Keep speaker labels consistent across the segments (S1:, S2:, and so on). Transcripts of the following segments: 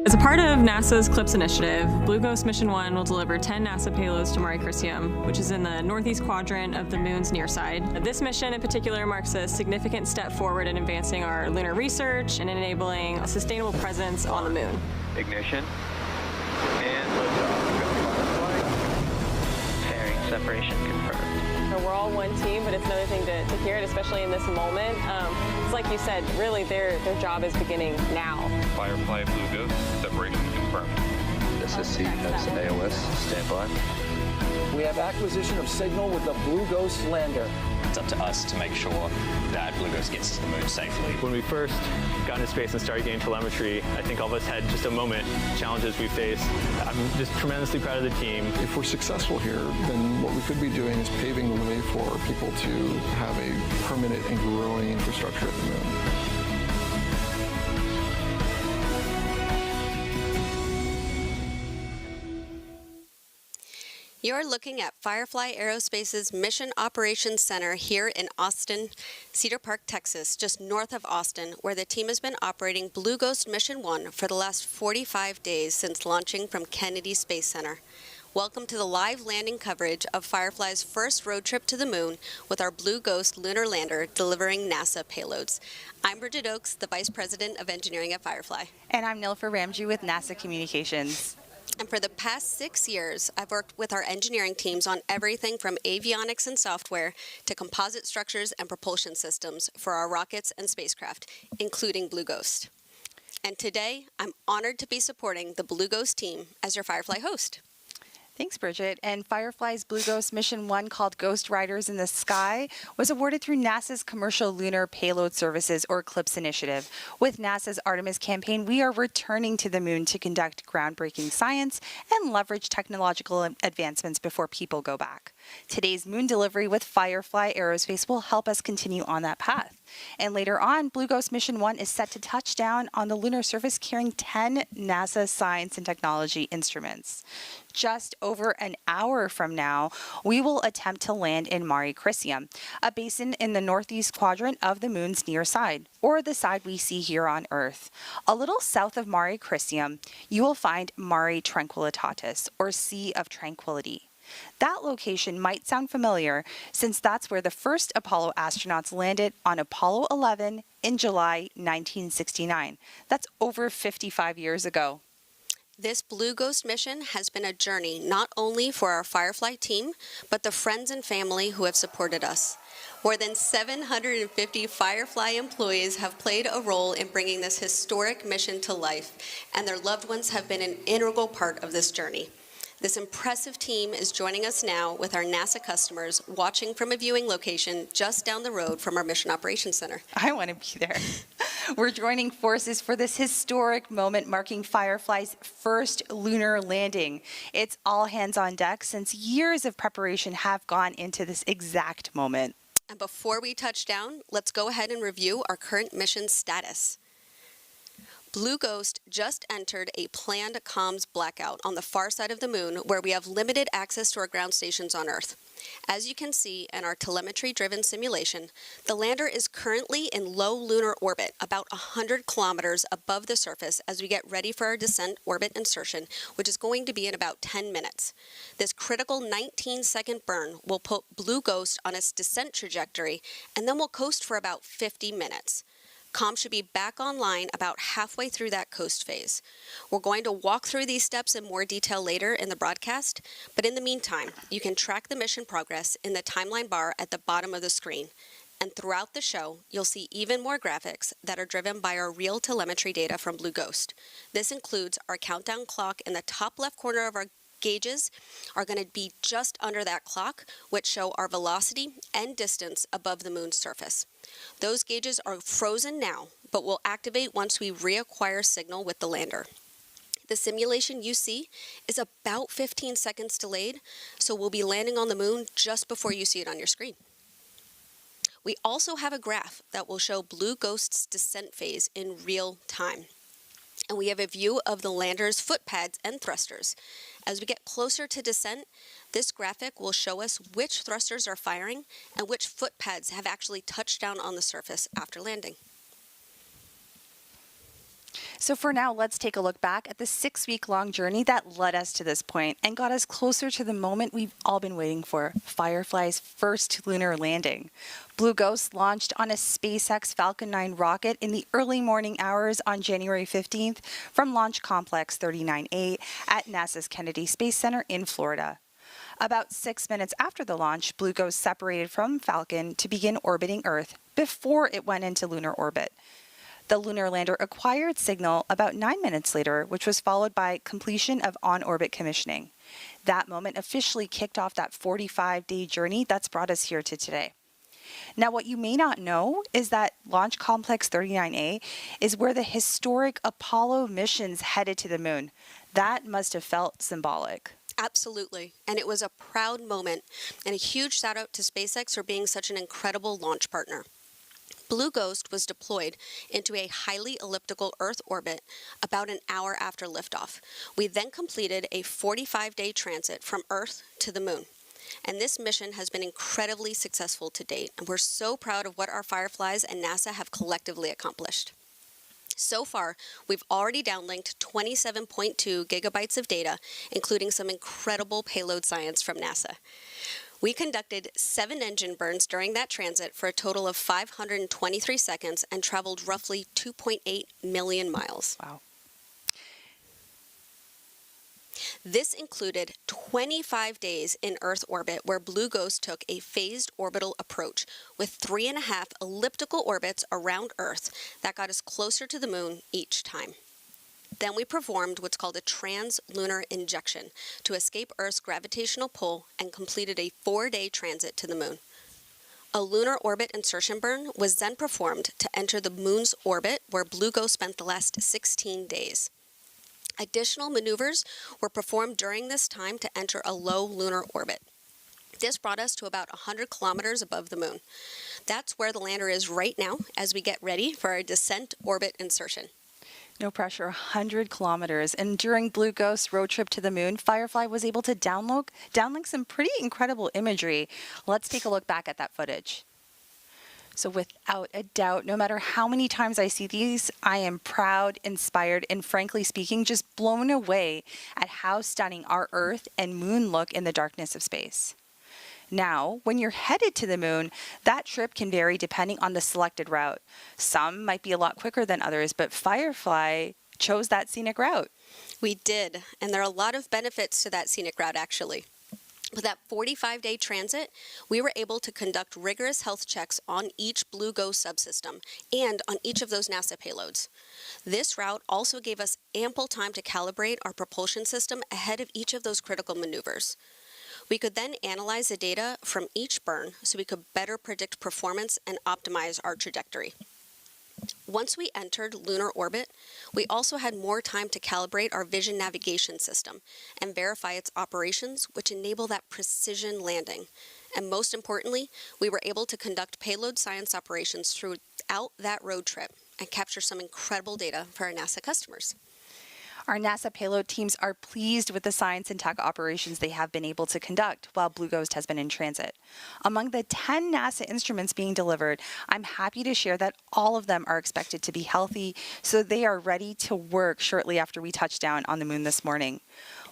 S1: As a part of NASA's CLIPS initiative, Blue Ghost Mission 1 will deliver 10 NASA payloads to Mare Crisium, which is in the northeast quadrant of the moon's near side. This mission in particular marks a significant step forward in advancing our lunar research and enabling a sustainable presence on the moon.
S2: Ignition and liftoff. Fairing separation confirmed.
S1: So we're all one team, but it's another thing to hear it, especially in this moment. It's like you said, really their job is beginning now.
S3: Firefly Blue Ghost, separation confirmed.
S2: SSC has AOS, stand by.
S4: We have acquisition of signal with the Blue Ghost lander.
S5: It's up to us to make sure that Blue Ghost gets to the moon safely.
S6: When we first got into space and started getting telemetry, I think all of us had just a moment, challenges we faced. I'm just tremendously proud of the team.
S7: If we're successful here, then what we could be doing is paving the way for people to have a permanent and growing infrastructure at the moon.
S8: You're looking at Firefly Aerospace's Mission Operations Center here in Austin, Cedar Park, Texas, just north of Austin, where the team has been operating Blue Ghost Mission 1 for the last 45 days since launching from Kennedy Space Center. Welcome to the live landing coverage of Firefly's first road trip to the moon with our Blue Ghost lunar lander delivering NASA payloads. I'm Bridget Oakes, the Vice President of Engineering at Firefly.
S9: And I'm Nilfer Ramji with NASA Communications.
S8: And for the past 6 years, I've worked with our engineering teams on everything from avionics and software to composite structures and propulsion systems for our rockets and spacecraft, including Blue Ghost. And today, I'm honored to be supporting the Blue Ghost team as your Firefly host.
S9: Thanks, Bridget. And Firefly's Blue Ghost Mission 1, called Ghost Riders in the Sky, was awarded through NASA's Commercial Lunar Payload Services, or CLIPS initiative. With NASA's Artemis campaign, we are returning to the moon to conduct groundbreaking science and leverage technological advancements before people go back. Today's moon delivery with Firefly Aerospace will help us continue on that path. And later on, Blue Ghost Mission 1 is set to touch down on the lunar surface carrying 10 NASA science and technology instruments. Just over an hour from now, we will attempt to land in Mare Crisium, a basin in the northeast quadrant of the moon's near side, or the side we see here on Earth. A little south of Mare Crisium, you will find Mare Tranquillitatis, or Sea of Tranquility. That location might sound familiar since that's where the first Apollo astronauts landed on Apollo 11 in July 1969. That's over 55 years ago.
S8: This Blue Ghost mission has been a journey not only for our Firefly team, but the friends and family who have supported us. More than 750 Firefly employees have played a role in bringing this historic mission to life, and their loved ones have been an integral part of this journey. This impressive team is joining us now with our NASA customers watching from a viewing location just down the road from our Mission Operations Center.
S9: I want to be there. We're joining forces for this historic moment marking Firefly's first lunar landing. It's all hands on deck since years of preparation have gone into this exact moment.
S8: And before we touch down, let's go ahead and review our current mission status. Blue Ghost just entered a planned comms blackout on the far side of the moon where we have limited access to our ground stations on Earth. As you can see in our telemetry-driven simulation, the lander is currently in low lunar orbit, about 100 kilometers above the surface as we get ready for our descent orbit insertion, which is going to be in about 10 minutes. This critical 19-second burn will put Blue Ghost on its descent trajectory, and then we'll coast for about 50 minutes. Comms should be back online about halfway through that coast phase. We're going to walk through these steps in more detail later in the broadcast, but in the meantime, you can track the mission progress in the timeline bar at the bottom of the screen. And throughout the show, you'll see even more graphics that are driven by our real telemetry data from Blue Ghost. This includes our countdown clock in the top left corner of our gauges are going to be just under that clock, which show our velocity and distance above the moon's surface. Those gauges are frozen now, but will activate once we reacquire signal with the lander. The simulation you see is about 15 seconds delayed, so we'll be landing on the moon just before you see it on your screen. We also have a graph that will show Blue Ghost's descent phase in real time. And we have a view of the lander's footpads and thrusters. As we get closer to descent, this graphic will show us which thrusters are firing and which footpads have actually touched down on the surface after landing.
S9: So for now, let's take a look back at the 6-week-long journey that led us to this point and got us closer to the moment we've all been waiting for, Firefly's first lunar landing. Blue Ghost launched on a SpaceX Falcon 9 rocket in the early morning hours on January 15th from Launch Complex 39A at NASA's Kennedy Space Center in Florida. About 6 minutes after the launch, Blue Ghost separated from Falcon to begin orbiting Earth before it went into lunar orbit. The lunar lander acquired signal about 9 minutes later, which was followed by completion of on-orbit commissioning. That moment officially kicked off that 45-day journey that's brought us here to today. Now, what you may not know is that Launch Complex 39A is where the historic Apollo missions headed to the moon. That must have felt symbolic.
S8: Absolutely. And it was a proud moment, and a huge shout out to SpaceX for being such an incredible launch partner. Blue Ghost was deployed into a highly elliptical Earth orbit about an hour after liftoff. We then completed a 45-day transit from Earth to the moon. And this mission has been incredibly successful to date, and we're so proud of what our Fireflies and NASA have collectively accomplished. So far, we've already downlinked 27.2 gigabytes of data, including some incredible payload science from NASA. We conducted 7 engine burns during that transit for a total of 523 seconds and traveled roughly 2.8 million miles.
S9: Wow.
S8: This included 25 days in Earth orbit where Blue Ghost took a phased orbital approach with 3.5 elliptical orbits around Earth that got us closer to the moon each time. Then we performed what's called a trans-lunar injection to escape Earth's gravitational pull and completed a 4-day transit to the moon. A lunar orbit insertion burn was then performed to enter the moon's orbit, where Blue Ghost spent the last 16 days. Additional maneuvers were performed during this time to enter a low lunar orbit. This brought us to about 100 kilometers above the moon. That's where the lander is right now as we get ready for our descent orbit insertion.
S9: No pressure, 100 kilometers. And during Blue Ghost's road trip to the moon, Firefly was able to downlink some pretty incredible imagery. Let's take a look back at that footage. So without a doubt, no matter how many times I see these, I am proud, inspired, and frankly speaking, just blown away at how stunning our Earth and moon look in the darkness of space. Now, when you're headed to the moon, that trip can vary depending on the selected route. Some might be a lot quicker than others, but Firefly chose that scenic route.
S8: We did, and there are a lot of benefits to that scenic route, actually. With that 45-day transit, we were able to conduct rigorous health checks on each Blue Ghost subsystem and on each of those NASA payloads. This route also gave us ample time to calibrate our propulsion system ahead of each of those critical maneuvers. We could then analyze the data from each burn so we could better predict performance and optimize our trajectory. Once we entered lunar orbit, we also had more time to calibrate our vision navigation system and verify its operations, which enable that precision landing. And most importantly, we were able to conduct payload science operations throughout that road trip and capture some incredible data for our NASA customers.
S9: Our NASA payload teams are pleased with the science and tech operations they have been able to conduct while Blue Ghost has been in transit. Among the 10 NASA instruments being delivered, I'm happy to share that all of them are expected to be healthy, so they are ready to work shortly after we touch down on the moon this morning.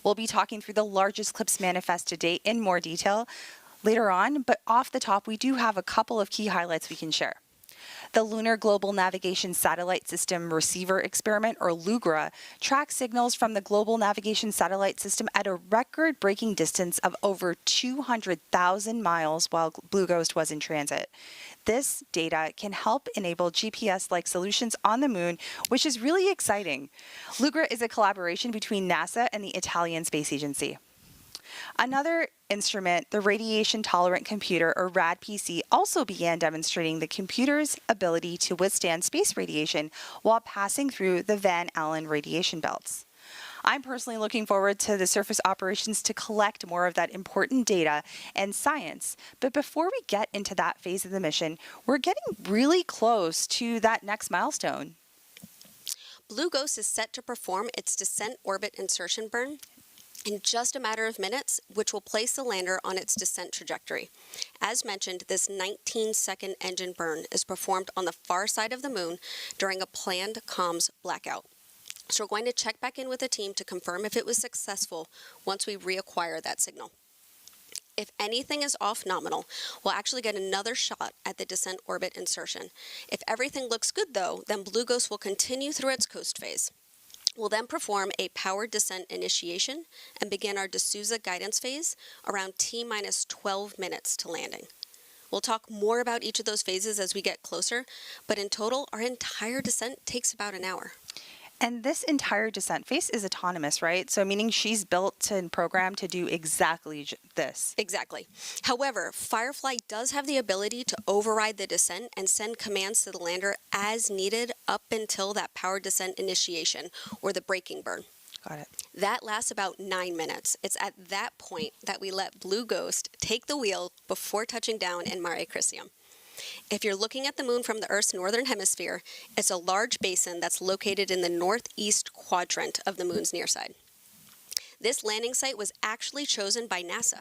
S9: We'll be talking through the largest CLPS manifest to date in more detail later on, but off the top, we do have a couple of key highlights we can share. The Lunar Global Navigation Satellite System Receiver Experiment, or LUGRA, tracks signals from the Global Navigation Satellite System at a record-breaking distance of over 200,000 miles while Blue Ghost was in transit. This data can help enable GPS-like solutions on the moon, which is really exciting. LUGRA is a collaboration between NASA and the Italian Space Agency. Another instrument, the Radiation Tolerant Computer, or RAD-PC, also began demonstrating the computer's ability to withstand space radiation while passing through the Van Allen radiation belts. I'm personally looking forward to the surface operations to collect more of that important data and science. But before we get into that phase of the mission, we're getting really close to that next milestone.
S8: Blue Ghost is set to perform its descent orbit insertion burn in just a matter of minutes, which will place the lander on its descent trajectory. As mentioned, this 19-second engine burn is performed on the far side of the moon during a planned comms blackout. So we're going to check back in with the team to confirm if it was successful once we reacquire that signal. If anything is off nominal, we'll actually get another shot at the descent orbit insertion. If everything looks good though, then Blue Ghost will continue through its coast phase. We'll then perform a powered descent initiation and begin our D'Souza guidance phase around T-minus 12 minutes to landing. We'll talk more about each of those phases as we get closer, but in total, our entire descent takes about an hour.
S9: And this entire descent phase is autonomous, right? So meaning she's built and programmed to do exactly this.
S8: Exactly. However, Firefly does have the ability to override the descent and send commands to the lander as needed up until that powered descent initiation or the braking burn.
S9: Got it.
S8: That lasts about 9 minutes. It's at that point that we let Blue Ghost take the wheel before touching down in Mare Crisium. If you're looking at the moon from the Earth's northern hemisphere, it's a large basin that's located in the northeast quadrant of the moon's near side. This landing site was actually chosen by NASA.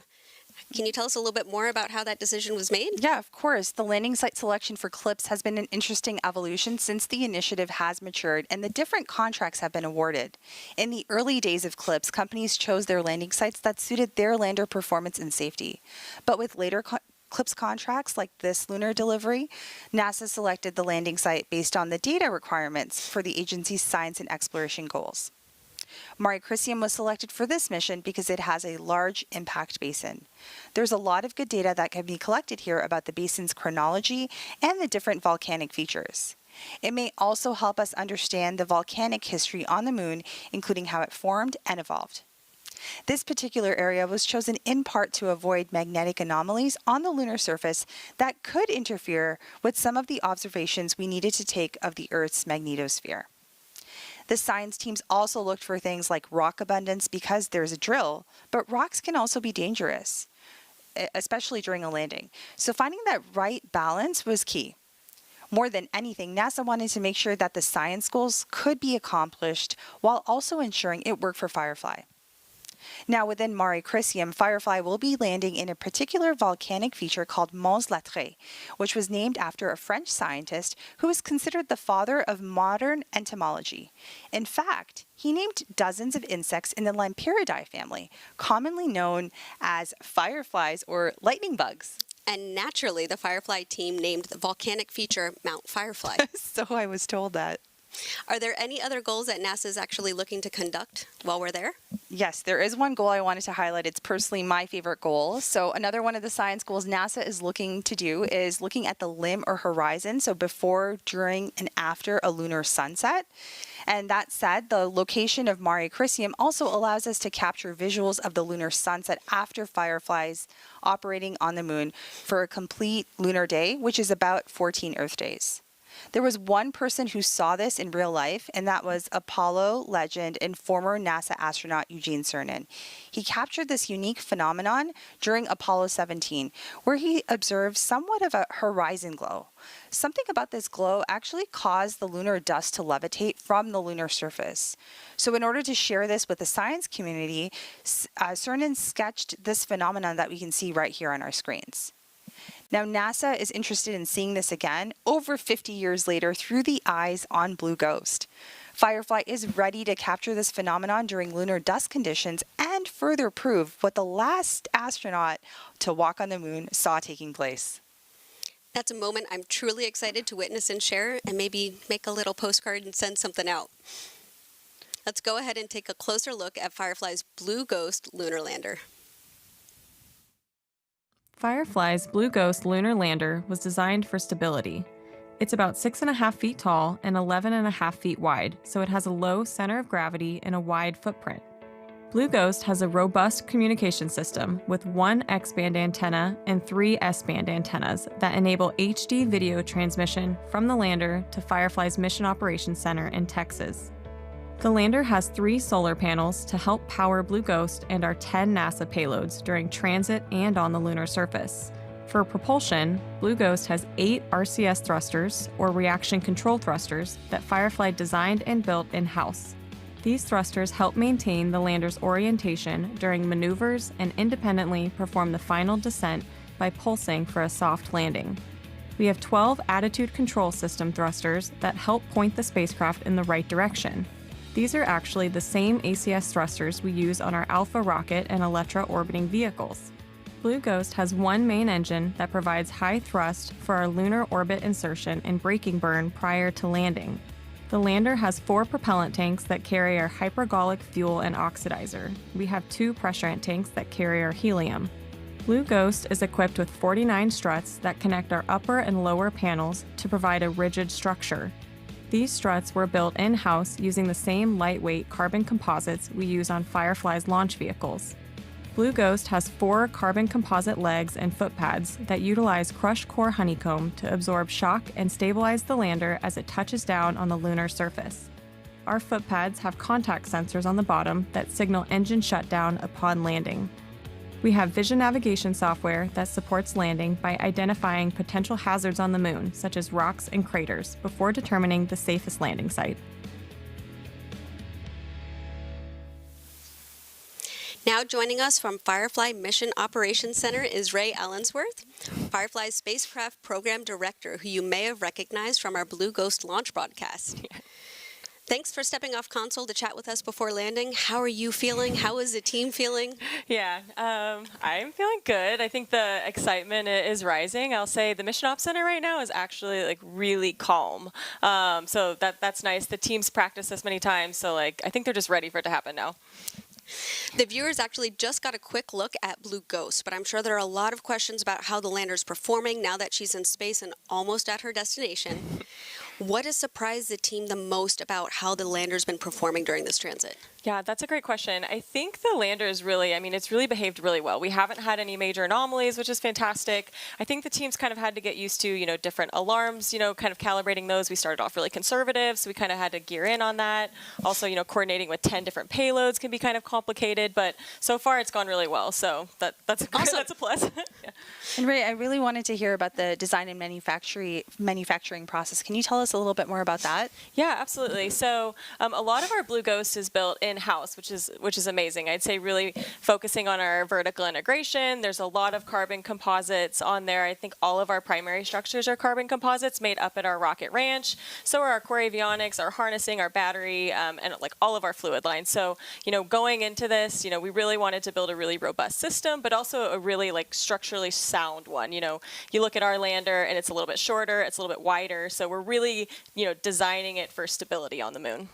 S8: Can you tell us a little bit more about how that decision was made?
S9: Yeah, of course. The landing site selection for CLPS has been an interesting evolution since the initiative has matured and the different contracts have been awarded. In the early days of CLPS, companies chose their landing sites that suited their lander performance and safety. But with later CLPS contracts like this lunar delivery, NASA selected the landing site based on the data requirements for the agency's science and exploration goals. Mare Crisium was selected for this mission because it has a large impact basin. There's a lot of good data that can be collected here about the basin's chronology and the different volcanic features. It may also help us understand the volcanic history on the moon, including how it formed and evolved. This particular area was chosen in part to avoid magnetic anomalies on the lunar surface that could interfere with some of the observations we needed to take of the Earth's magnetosphere. The science teams also looked for things like rock abundance because there's a drill, but rocks can also be dangerous, especially during a landing. So finding that right balance was key. More than anything, NASA wanted to make sure that the science goals could be accomplished while also ensuring it worked for Firefly. Now, within Mare Crisium, Firefly will be landing in a particular volcanic feature called Mons Latré, which was named after a French scientist who is considered the father of modern entomology. In fact, he named dozens of insects in the Lampyridae family, commonly known as fireflies or lightning bugs.
S8: And naturally, the Firefly team named the volcanic feature Mount Firefly.
S9: So I was told that.
S8: Are there any other goals that NASA is actually looking to conduct while we're there?
S9: Yes, there is one goal I wanted to highlight. It's personally my favorite goal. So another one of the science goals NASA is looking to do is looking at the limb or horizon, so before, during, and after a lunar sunset. And that said, the location of Mare Crisium also allows us to capture visuals of the lunar sunset after Fireflies operating on the moon for a complete lunar day, which is about 14 Earth days. There was one person who saw this in real life, and that was Apollo legend and former NASA astronaut Eugene Cernan. He captured this unique phenomenon during Apollo 17, where he observed somewhat of a horizon glow. Something about this glow actually caused the lunar dust to levitate from the lunar surface. So in order to share this with the science community, Cernan sketched this phenomenon that we can see right here on our screens. Now, NASA is interested in seeing this again over 50 years later through the eyes on Blue Ghost. Firefly is ready to capture this phenomenon during lunar dust conditions and further prove what the last astronaut to walk on the moon saw taking place.
S8: That's a moment I'm truly excited to witness and share, and maybe make a little postcard and send something out. Let's go ahead and take a closer look at Firefly's Blue Ghost lunar lander.
S1: Firefly's Blue Ghost lunar lander was designed for stability. It's about 6.5 feet tall and 11.5 feet wide, so it has a low center of gravity and a wide footprint. Blue Ghost has a robust communication system with 1 X-band antenna and 3 S-band antennas that enable HD video transmission from the lander to Firefly's Mission Operations Center in Texas. The lander has 3 solar panels to help power Blue Ghost and our 10 NASA payloads during transit and on the lunar surface. For propulsion, Blue Ghost has 8 RCS thrusters, or reaction control thrusters, that Firefly designed and built in-house. These thrusters help maintain the lander's orientation during maneuvers and independently perform the final descent by pulsing for a soft landing. We have 12 attitude control system thrusters that help point the spacecraft in the right direction. These are actually the same ACS thrusters we use on our Alpha rocket and Electra orbiting vehicles. Blue Ghost has one main engine that provides high thrust for our lunar orbit insertion and braking burn prior to landing. The lander has 4 propellant tanks that carry our hypergolic fuel and oxidizer. We have 2 pressurant tanks that carry our helium. Blue Ghost is equipped with 49 struts that connect our upper and lower panels to provide a rigid structure. These struts were built in-house using the same lightweight carbon composites we use on Firefly's launch vehicles. Blue Ghost has 4 carbon composite legs and foot pads that utilize crushed core honeycomb to absorb shock and stabilize the lander as it touches down on the lunar surface. Our foot pads have contact sensors on the bottom that signal engine shutdown upon landing. We have vision navigation software that supports landing by identifying potential hazards on the moon, such as rocks and craters, before determining the safest landing site.
S8: Now joining us from Firefly Mission Operations Center is Ray Allensworth, Firefly's Spacecraft Program Director, who you may have recognized from our Blue Ghost launch broadcast. Yeah. Thanks for stepping off console to chat with us before landing. How are you feeling? How is the team feeling?
S1: Yeah, I'm feeling good. I think the excitement is rising. I'll say the Mission Ops Center right now is actually like really calm. So that's nice. The team's practiced this many times, so I think they're just ready for it to happen now.
S8: The viewers actually just got a quick look at Blue Ghost, but I'm sure there are a lot of questions about how the lander's performing now that she's in space and almost at her destination. What has surprised the team the most about how the lander's been performing during this transit?
S1: Yeah, that's a great question. I think the lander is really, it's really behaved really well. We haven't had any major anomalies, which is fantastic. I think the team's kind of had to get used to, different alarms, kind of calibrating those. We started off really conservative, so we kind of had to gear in on that. Also, coordinating with 10 different payloads can be kind of complicated, but so far it's gone really well. So that's a plus. Yeah.
S9: And Ray, I really wanted to hear about the design and manufacturing process. Can you tell us a little bit more about that?
S1: Yeah, absolutely. So a lot of our Blue Ghost is built in-house, which is amazing. I'd say really focusing on our vertical integration. There's a lot of carbon composites on there. I think all of our primary structures are carbon composites made up at our rocket ranch. So are our core avionics, our harnessing, our battery, and all of our fluid lines. So going into this, we really wanted to build a really robust system, but also a really structurally sound one. You look at our lander and it's a little bit shorter, it's a little bit wider. So we're really designing it for stability on the moon.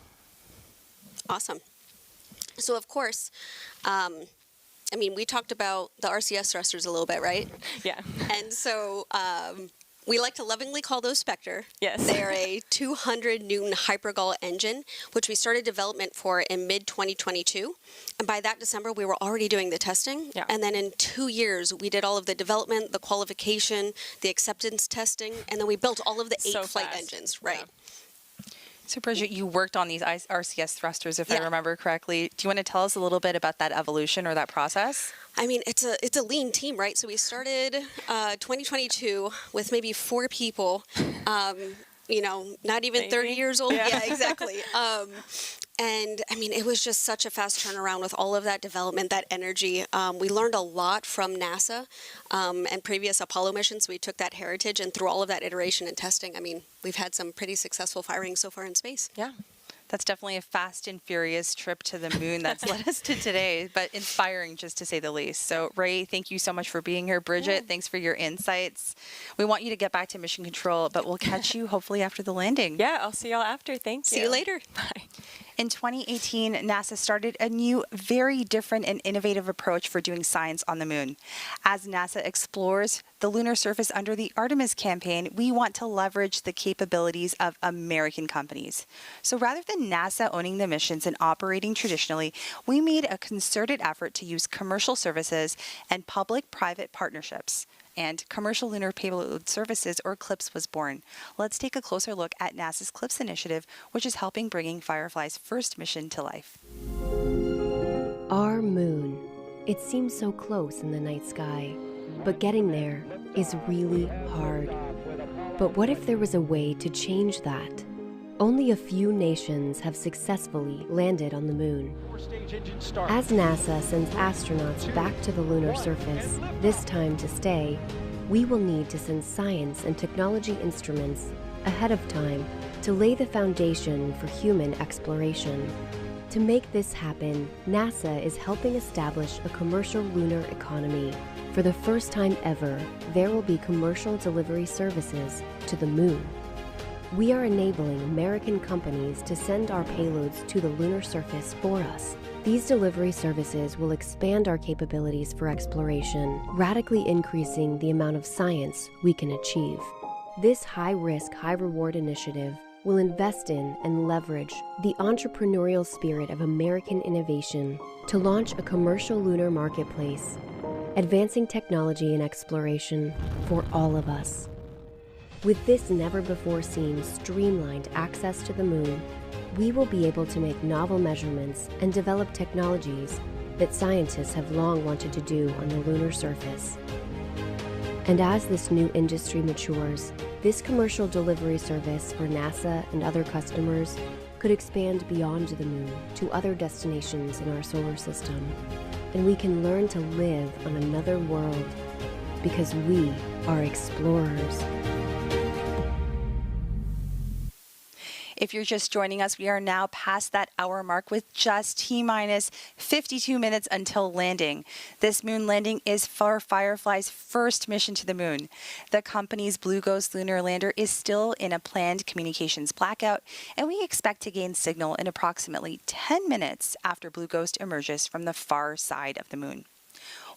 S8: Awesome. So, of course, we talked about the RCS thrusters a little bit, right?
S1: Yeah.
S8: And so we like to lovingly call those Spectre.
S1: Yes.
S8: They're a 200 Newton hypergol engine, which we started development for in mid-2022. And by that December, we were already doing the testing.
S1: Yeah.
S8: And then in 2 years, we did all of the development, the qualification, the acceptance testing, and then we built all of the 8 flight engines. Right.
S1: Yeah.
S9: So, Bridget, you worked on these RCS thrusters, if I remember correctly. Do you want to tell us a little bit about that evolution or that process?
S8: It's a lean team, right? So we started 2022 with maybe 4 people, not even 30 years old. Yeah, exactly. And it was just such a fast turnaround with all of that development, that energy. We learned a lot from NASA and previous Apollo missions. We took that heritage, and through all of that iteration and testing, we've had some pretty successful firings so far in space.
S9: Yeah. That's definitely a fast and furious trip to the moon that's led us to today, but inspiring just to say the least. So, Ray, thank you so much for being here. Bridget, thanks for your insights. We want you to get back to mission control, but we'll catch you hopefully after the landing.
S1: Yeah, I'll see y'all after. Thank you.
S8: See you later.
S1: Bye.
S9: In 2018, NASA started a new, very different and innovative approach for doing science on the moon. As NASA explores the lunar surface under the Artemis campaign, we want to leverage the capabilities of American companies. So rather than NASA owning the missions and operating traditionally, we made a concerted effort to use commercial services and public-private partnerships. And Commercial Lunar Payload Services, or CLPS, was born. Let's take a closer look at NASA's CLPS initiative, which is helping bringing Firefly's first mission to life.
S10: Our moon. It seems so close in the night sky, but getting there is really hard. But what if there was a way to change that? Only a few nations have successfully landed on the moon. As NASA sends astronauts back to the lunar surface, this time to stay, we will need to send science and technology instruments ahead of time to lay the foundation for human exploration. To make this happen, NASA is helping establish a commercial lunar economy. For the first time ever, there will be commercial delivery services to the moon. We are enabling American companies to send our payloads to the lunar surface for us. These delivery services will expand our capabilities for exploration, radically increasing the amount of science we can achieve. This high-risk, high-reward initiative will invest in and leverage the entrepreneurial spirit of American innovation to launch a commercial lunar marketplace, advancing technology and exploration for all of us. With this never-before-seen streamlined access to the moon, we will be able to make novel measurements and develop technologies that scientists have long wanted to do on the lunar surface. And as this new industry matures, this commercial delivery service for NASA and other customers could expand beyond the moon to other destinations in our solar system. And we can learn to live on another world because we are explorers.
S9: If you're just joining us, we are now past that hour mark with just T-minus 52 minutes until landing. This moon landing is for Firefly's first mission to the moon. The company's Blue Ghost lunar lander is still in a planned communications blackout, and we expect to gain signal in approximately 10 minutes after Blue Ghost emerges from the far side of the moon.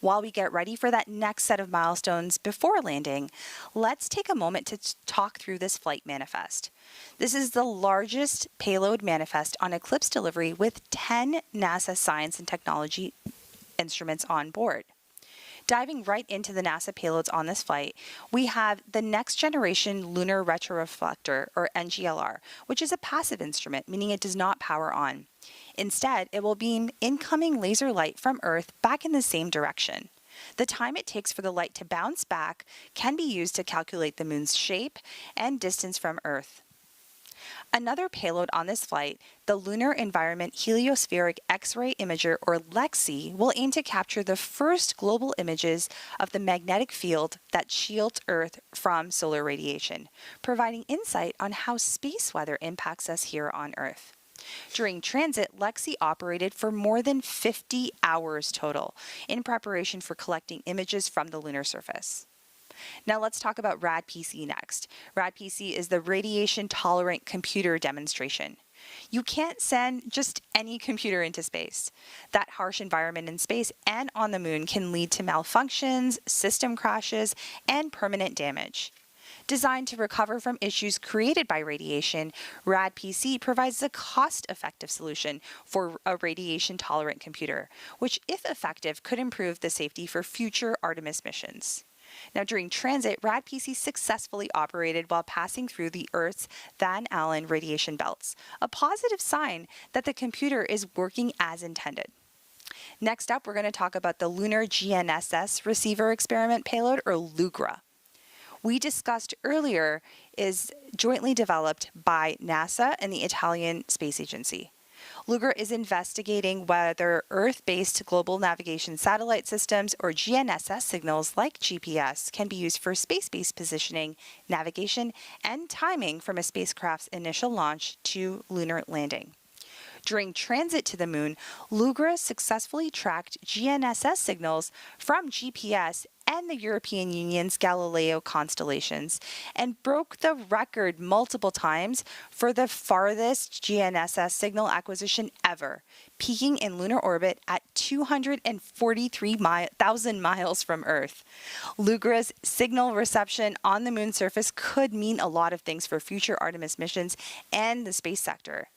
S9: While we get ready for that next set of milestones before landing, let's take a moment to talk through this flight manifest. This is the largest payload manifest on Eclipse delivery with 10 NASA science and technology instruments on board. Diving right into the NASA payloads on this flight, we have the Next Generation Lunar Retroreflector, or NGLR, which is a passive instrument, meaning it does not power on. Instead, it will beam incoming laser light from Earth back in the same direction. The time it takes for the light to bounce back can be used to calculate the moon's shape and distance from Earth. Another payload on this flight, the Lunar Environment Heliospheric X-ray Imager, or LEXI, will aim to capture the first global images of the magnetic field that shields Earth from solar radiation, providing insight on how space weather impacts us here on Earth. During transit, LEXI operated for more than 50 hours total in preparation for collecting images from the lunar surface. Now let's talk about RAD-PC next. RAD-PC is the radiation-tolerant computer demonstration. You can't send just any computer into space. That harsh environment in space and on the moon can lead to malfunctions, system crashes, and permanent damage. Designed to recover from issues created by radiation, RAD-PC provides a cost-effective solution for a radiation-tolerant computer, which, if effective, could improve the safety for future Artemis missions. Now, during transit, RAD-PC successfully operated while passing through the Earth's Van Allen radiation belts, a positive sign that the computer is working as intended. Next up, we're going to talk about the Lunar GNSS Receiver Experiment Payload, or LUGRA. We discussed earlier is jointly developed by NASA and the Italian Space Agency. LUGRA is investigating whether Earth-based global navigation satellite systems, or GNSS signals like GPS, can be used for space-based positioning, navigation, and timing from a spacecraft's initial launch to lunar landing. During transit to the moon, LUGRA successfully tracked GNSS signals from GPS and the European Union's Galileo constellations and broke the record multiple times for the farthest GNSS signal acquisition ever, peaking in lunar orbit at 243,000 miles from Earth. LUGRA's signal reception on the moon's surface could mean a lot of things for future Artemis missions and the space sector.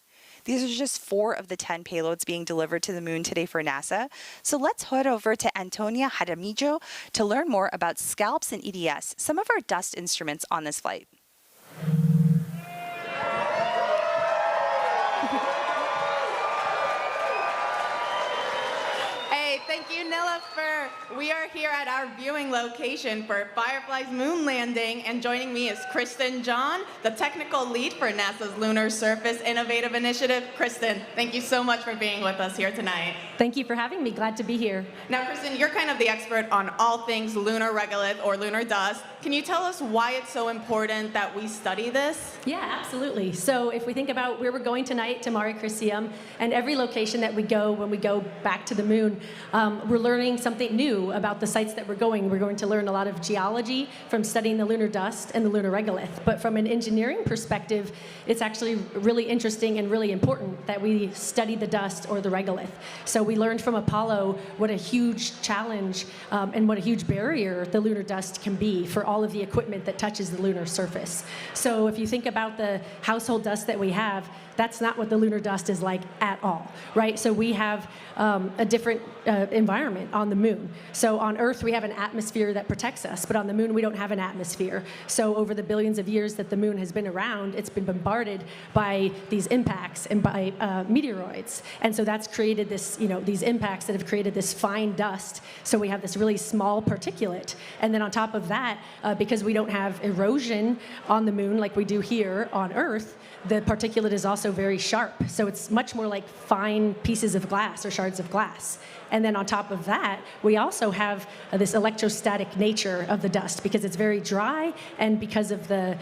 S9: These are just 4 of the 10 payloads being delivered to the moon today for NASA. So let's head over to Antonia Jaramillo to learn more about SCALPS and EDS, some of our dust instruments on this flight.
S11: Hey, thank you, Nilla, for sure. We are here at our viewing location for Firefly's moon landing, and joining me is Kristen John, the technical lead for NASA's Lunar Surface Innovative Initiative. Kristen, thank you so much for being with us here tonight.
S12: Thank you for having me. Glad to be here.
S11: Now, Kristen, you're kind of the expert on all things lunar regolith or lunar dust. Can you tell us why it's so important that we study this?
S12: Yeah, absolutely. So if we think about where we're going tonight to Mare Crisium, and every location that we go when we go back to the moon, we're learning something new about the sites that we're going. We're going to learn a lot of geology from studying the lunar dust and the lunar regolith. But from an engineering perspective, it's actually really interesting and really important that we study the dust or the regolith. So we learned from Apollo what a huge challenge and what a huge barrier the lunar dust can be for all of the equipment that touches the lunar surface. So if you think about the household dust that we have, that's not what the lunar dust is like at all, right? So we have a different environment on the moon. So on Earth, we have an atmosphere that protects us, but on the moon, we don't have an atmosphere. So over the billions of years that the moon has been around, it's been bombarded by these impacts and by meteoroids. And so that's created this, these impacts that have created this fine dust. So we have this really small particulate. And then on top of that, because we don't have erosion on the moon like we do here on Earth, the particulate is also very sharp. So it's much more like fine pieces of glass or shards of glass. And then on top of that, we also have this electrostatic nature of the dust because it's very dry and because of the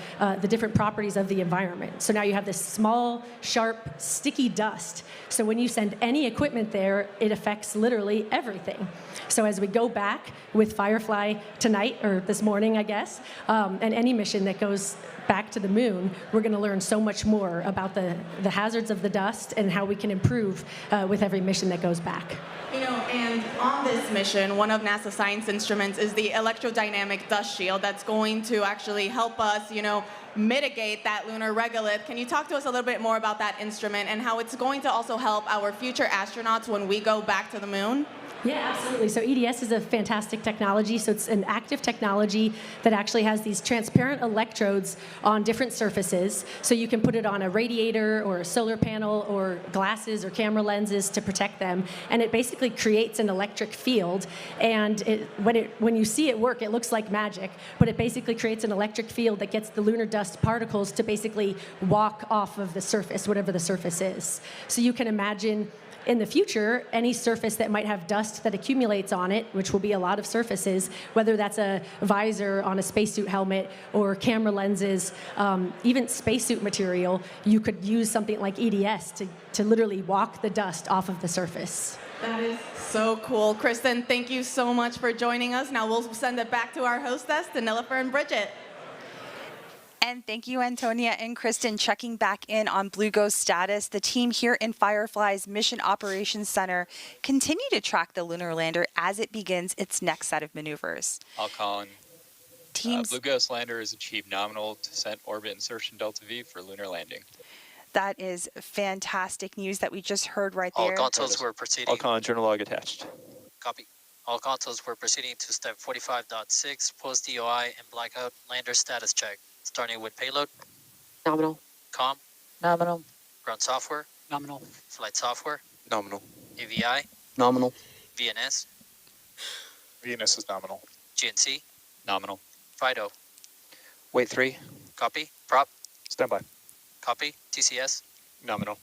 S12: different properties of the environment. So now you have this small, sharp, sticky dust. So when you send any equipment there, it affects literally everything. So as we go back with Firefly tonight, or this morning, I guess, and any mission that goes back to the moon, we're going to learn so much more about the hazards of the dust and how we can improve with every mission that goes back.
S11: And on this mission, one of NASA's science instruments is the electrodynamic dust shield that's going to actually help us, mitigate that lunar regolith. Can you talk to us a little bit more about that instrument and how it's going to also help our future astronauts when we go back to the moon?
S12: Yeah, absolutely. So EDS is a fantastic technology. So it's an active technology that actually has these transparent electrodes on different surfaces. So you can put it on a radiator or a solar panel or glasses or camera lenses to protect them. And it basically creates an electric field. And when you see it work, it looks like magic. But it basically creates an electric field that gets the lunar dust particles to basically walk off of the surface, whatever the surface is. So you can imagine in the future, any surface that might have dust that accumulates on it, which will be a lot of surfaces, whether that's a visor on a spacesuit helmet or camera lenses, even spacesuit material, you could use something like EDS to literally walk the dust off of the surface.
S11: That is so cool. Kristen, thank you so much for joining us. Now we'll send it back to our hostess, Nilüfer and Bridget.
S9: And thank you, Antonia and Kristen. Checking back in on Blue Ghost status, the team here in Firefly's Mission Operations Center continue to track the lunar lander as it begins its next set of maneuvers.
S5: Alcon. Blue Ghost lander has achieved nominal descent orbit insertion delta V for lunar landing.
S9: That is fantastic news that we just heard right there.
S13: All consoles were proceeding.
S6: Alcon journal log attached.
S13: Copy. All consoles were proceeding to step 45.6, post DOI and blackout lander status check. Starting with payload.
S14: Nominal.
S13: COM.
S14: Nominal.
S13: Ground software.
S14: Nominal.
S13: Flight software.
S2: Nominal.
S13: AVI.
S14: Nominal.
S13: VNS.
S3: VNS is nominal.
S13: GNC.
S5: Nominal.
S13: FIDO.
S2: Wait 3.
S13: Copy. Prop.
S3: Standby.
S13: Copy. TCS.
S3: Nominal.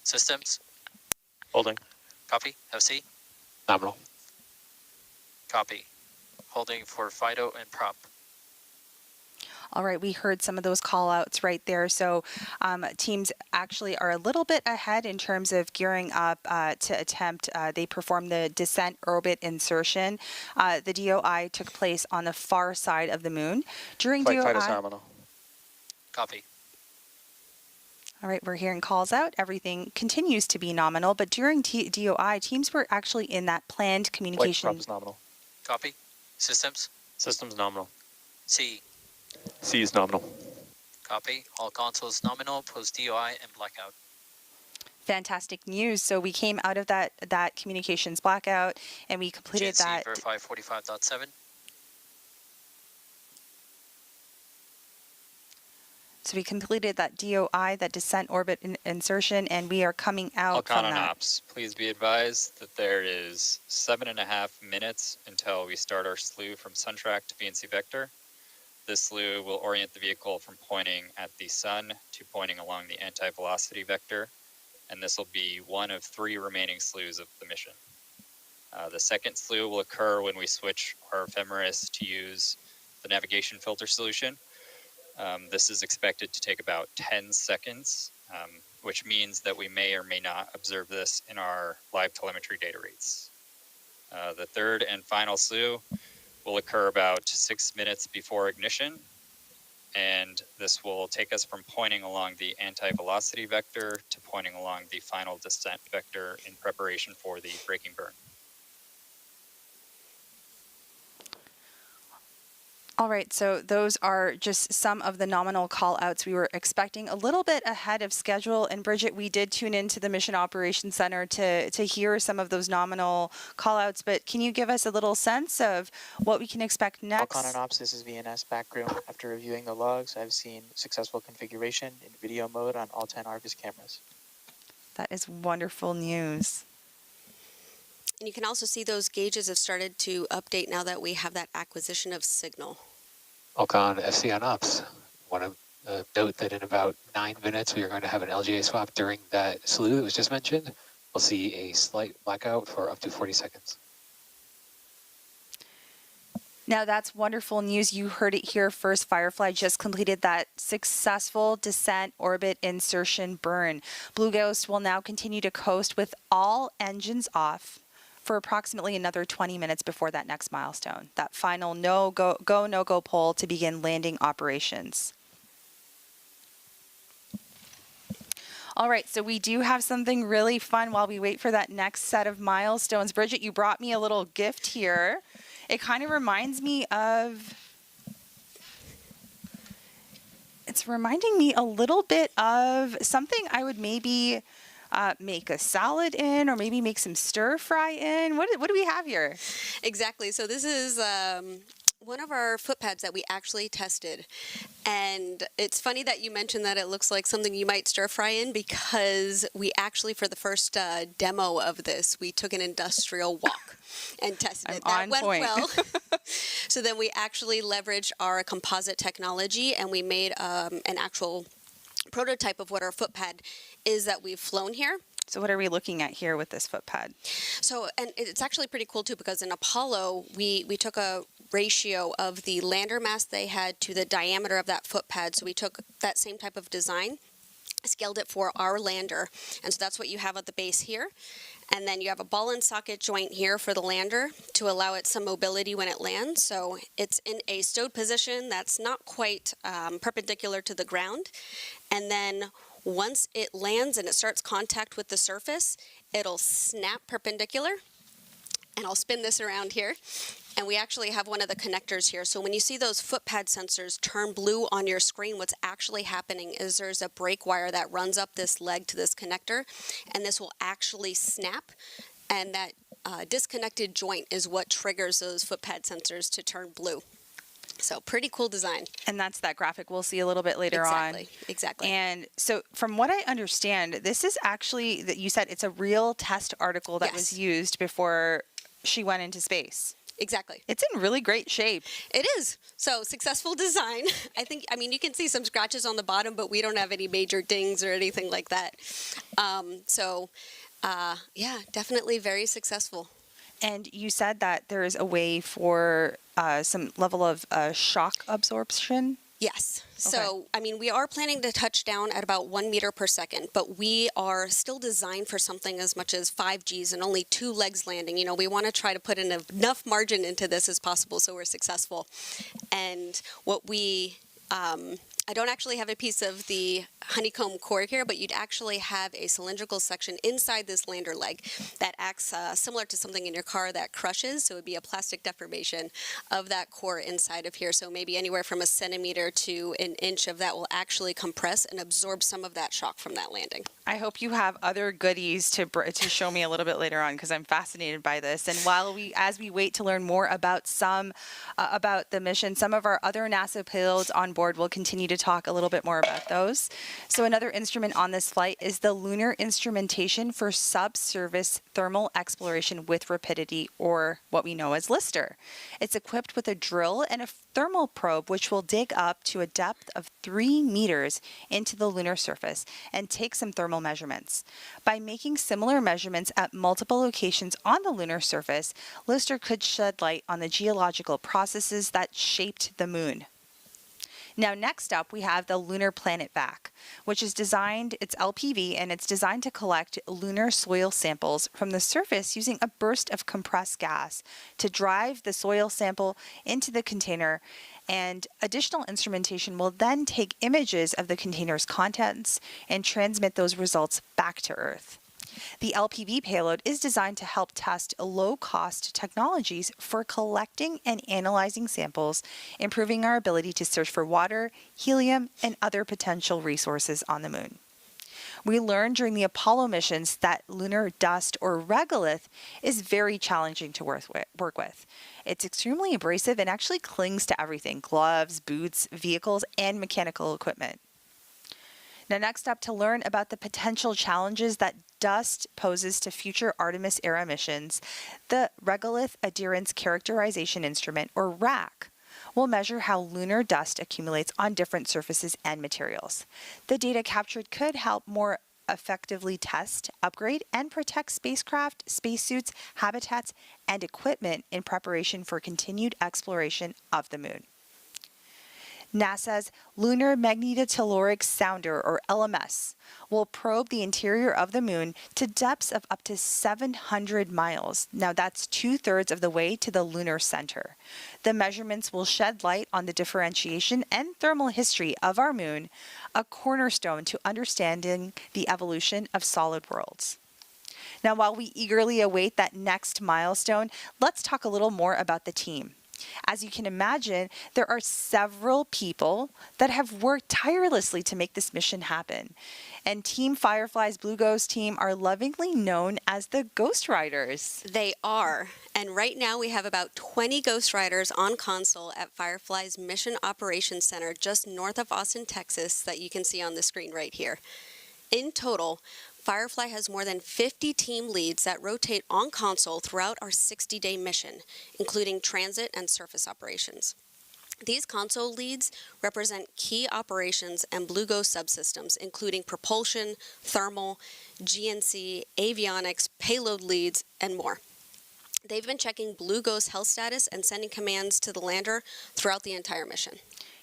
S13: Systems.
S3: Holding.
S13: Copy. FC.
S14: Nominal.
S13: Copy. Holding for FIDO and prop.
S9: All right, we heard some of those call outs right there. So teams actually are a little bit ahead in terms of gearing up to attempt. They performed the descent orbit insertion. The DOI took place on the far side of the moon. During
S2: Flight
S9: DOI.
S2: FIDO's nominal.
S13: Copy.
S9: All right, we're hearing calls out. Everything continues to be nominal, but during DOI, teams were actually in that planned communication.
S2: Flight prop is nominal.
S13: Copy. Systems.
S5: Systems nominal.
S13: C.
S6: C is nominal.
S13: Copy. All consoles nominal, post DOI and blackout.
S9: Fantastic news. So we came out of that communications blackout and we completed
S13: GNC,
S9: that.
S13: verify 45.7.
S9: So we completed that DOI, that descent orbit insertion, and we are coming out from
S5: Alcon
S9: that.
S5: Ops, please be advised that there is 7.5 minutes until we start our slew from Suntrack to VNC Vector. This slew will orient the vehicle from pointing at the sun to pointing along the anti-velocity vector, and this will be one of 3 remaining slews of the mission. The second slew will occur when we switch our ephemeris to use the navigation filter solution. This is expected to take about 10 seconds, which means that we may or may not observe this in our live telemetry data reads. The third and final slew will occur about 6 minutes before ignition, and this will take us from pointing along the anti-velocity vector to pointing along the final descent vector in preparation for the braking burn.
S9: All right, so those are just some of the nominal call-outs. We were expecting a little bit ahead of schedule, and Bridget, we did tune into the Mission Operations Center to hear some of those nominal call-outs, but can you give us a little sense of what we can expect next?
S15: Alcon Ops, this is VNS background. After reviewing the logs, I've seen successful configuration in video mode on all 10 Argus cameras.
S9: That is wonderful news.
S8: And you can also see those gauges have started to update now that we have that acquisition of signal.
S14: Alcon FC on ops. Want to note that in about 9 minutes, we are going to have an LGA swap during that slew that was just mentioned. We'll see a slight blackout for up to 40 seconds.
S9: Now that's wonderful news. You heard it here first. Firefly just completed that successful descent orbit insertion burn. Blue Ghost will now continue to coast with all engines off for approximately another 20 minutes before that next milestone, that final no-go poll to begin landing operations. All right, so we do have something really fun while we wait for that next set of milestones. Bridget, you brought me a little gift here. It kind of reminds me of, it's reminding me a little bit of something I would maybe make a salad in, or maybe make some stir fry in. What do we have here?
S8: Exactly. So this is one of our foot pads that we actually tested. And it's funny that you mentioned that it looks like something you might stir fry in, because we actually, for the first demo of this, we took an industrial walk and tested it. That went well. So then we actually leveraged our composite technology, and we made an actual prototype of what our foot pad is that we've flown here.
S9: So what are we looking at here with this foot pad?
S8: So, and it's actually pretty cool too, because in Apollo, we took a ratio of the lander mass they had to the diameter of that foot pad. So we took that same type of design, scaled it for our lander. And so that's what you have at the base here. And then you have a ball and socket joint here for the lander to allow it some mobility when it lands. So it's in a stowed position that's not quite perpendicular to the ground. And then once it lands and it starts contact with the surface, it'll snap perpendicular. And I'll spin this around here. And we actually have one of the connectors here. So when you see those foot pad sensors turn blue on your screen, what's actually happening is there's a brake wire that runs up this leg to this connector, and this will actually snap. And that disconnected joint is what triggers those foot pad sensors to turn blue. So pretty cool design.
S9: And that's that graphic we'll see a little bit later on.
S8: Exactly.
S9: And so from what I understand, this is actually, that you said it's a real test article that was used before she went into space.
S8: Exactly.
S9: It's in really great shape.
S8: It is. So successful design. I mean, you can see some scratches on the bottom, but we don't have any major dings or anything like that. Yeah, definitely very successful.
S9: And you said that there is a way for some level of shock absorption?
S8: Yes. So, I mean, we are planning to touch down at about 1 meter per second, but we are still designed for something as much as 5 Gs and only 2 legs landing. You know, we want to try to put in enough margin into this as possible so we're successful. And what we, I don't actually have a piece of the honeycomb core here, but you'd actually have a cylindrical section inside this lander leg that acts similar to something in your car that crushes. So it would be a plastic deformation of that core inside of here. So maybe anywhere from a centimeter to an inch of that will actually compress and absorb some of that shock from that landing.
S9: I hope you have other goodies to show me a little bit later on, because I'm fascinated by this. And as we wait to learn more about about the mission, some of our other NASA payloads on board will continue to talk a little bit more about those. So another instrument on this flight is the Lunar Instrumentation for Subsurface Thermal Exploration with Rapidity, or what we know as LISTER. It's equipped with a drill and a thermal probe, which will dig up to a depth of 3 meters into the lunar surface and take some thermal measurements. By making similar measurements at multiple locations on the lunar surface, LISTER could shed light on the geological processes that shaped the moon. Now, next up, we have the Lunar Planet Vac, which is designed, it's LPV, and it's designed to collect lunar soil samples from the surface using a burst of compressed gas to drive the soil sample into the container, and additional instrumentation will then take images of the container's contents and transmit those results back to Earth. The LPV payload is designed to help test low-cost technologies for collecting and analyzing samples, improving our ability to search for water, helium, and other potential resources on the moon. We learned during the Apollo missions that lunar dust, or regolith, is very challenging to work with. It's extremely abrasive and actually clings to everything: gloves, boots, vehicles, and mechanical equipment. Now, next up, to learn about the potential challenges that dust poses to future Artemis-era missions, the Regolith Adherence Characterization Instrument, or RAC, will measure how lunar dust accumulates on different surfaces and materials. The data captured could help more effectively test, upgrade, and protect spacecraft, spacesuits, habitats, and equipment in preparation for continued exploration of the moon. NASA's Lunar Magnetotelluric Sounder, or LMS, will probe the interior of the moon to depths of up to 700 miles. Now, that's 2/3 of the way to the lunar center. The measurements will shed light on the differentiation and thermal history of our moon, a cornerstone to understanding the evolution of solid worlds. Now, while we eagerly await that next milestone, let's talk a little more about the team. As you can imagine, there are several people that have worked tirelessly to make this mission happen. And Team Firefly's Blue Ghost team are lovingly known as the Ghost Riders.
S8: They are. And right now we have about 20 Ghost Riders on console at Firefly's Mission Operations Center just north of Austin, Texas, that you can see on the screen right here. In total, Firefly has more than 50 team leads that rotate on console throughout our 60-day mission, including transit and surface operations. These console leads represent key operations and Blue Ghost subsystems, including propulsion, thermal, GNC, avionics, payload leads, and more. They've been checking Blue Ghost health status and sending commands to the lander throughout the entire mission.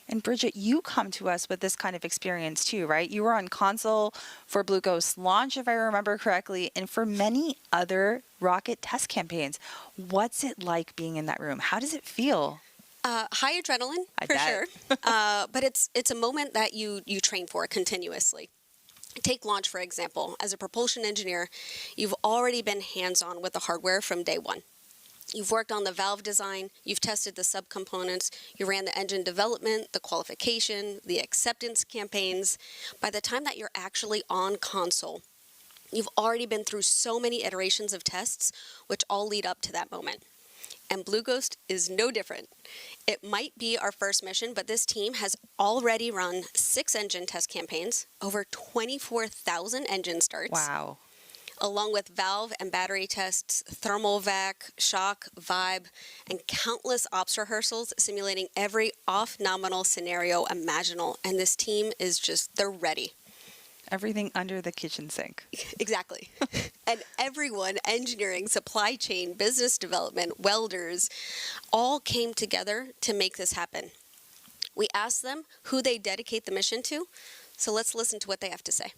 S9: And Bridget, you come to us with this kind of experience too, right? You were on console for Blue Ghost launch, if I remember correctly, and for many other rocket test campaigns. What's it like being in that room? How does it feel?
S8: High adrenaline, for sure. But it's a moment that you train for continuously. Take launch, for example. As a propulsion engineer, you've already been hands-on with the hardware from day one. You've worked on the valve design, you've tested the subcomponents, you ran the engine development, the qualification, the acceptance campaigns. By the time that you're actually on console, you've already been through so many iterations of tests, which all lead up to that moment. And Blue Ghost is no different. It might be our first mission, but this team has already run 6 engine test campaigns, over 24,000 engine starts.
S9: Wow.
S8: Along with valve and battery tests, thermal vac, shock, vibe, and countless ops rehearsals simulating every off-nominal scenario imaginable. And this team is they're ready.
S9: Everything under the kitchen sink.
S8: Exactly. And everyone, engineering, supply chain, business development, welders, all came together to make this happen. We asked them who they dedicate the mission to, so let's listen to what they have to say.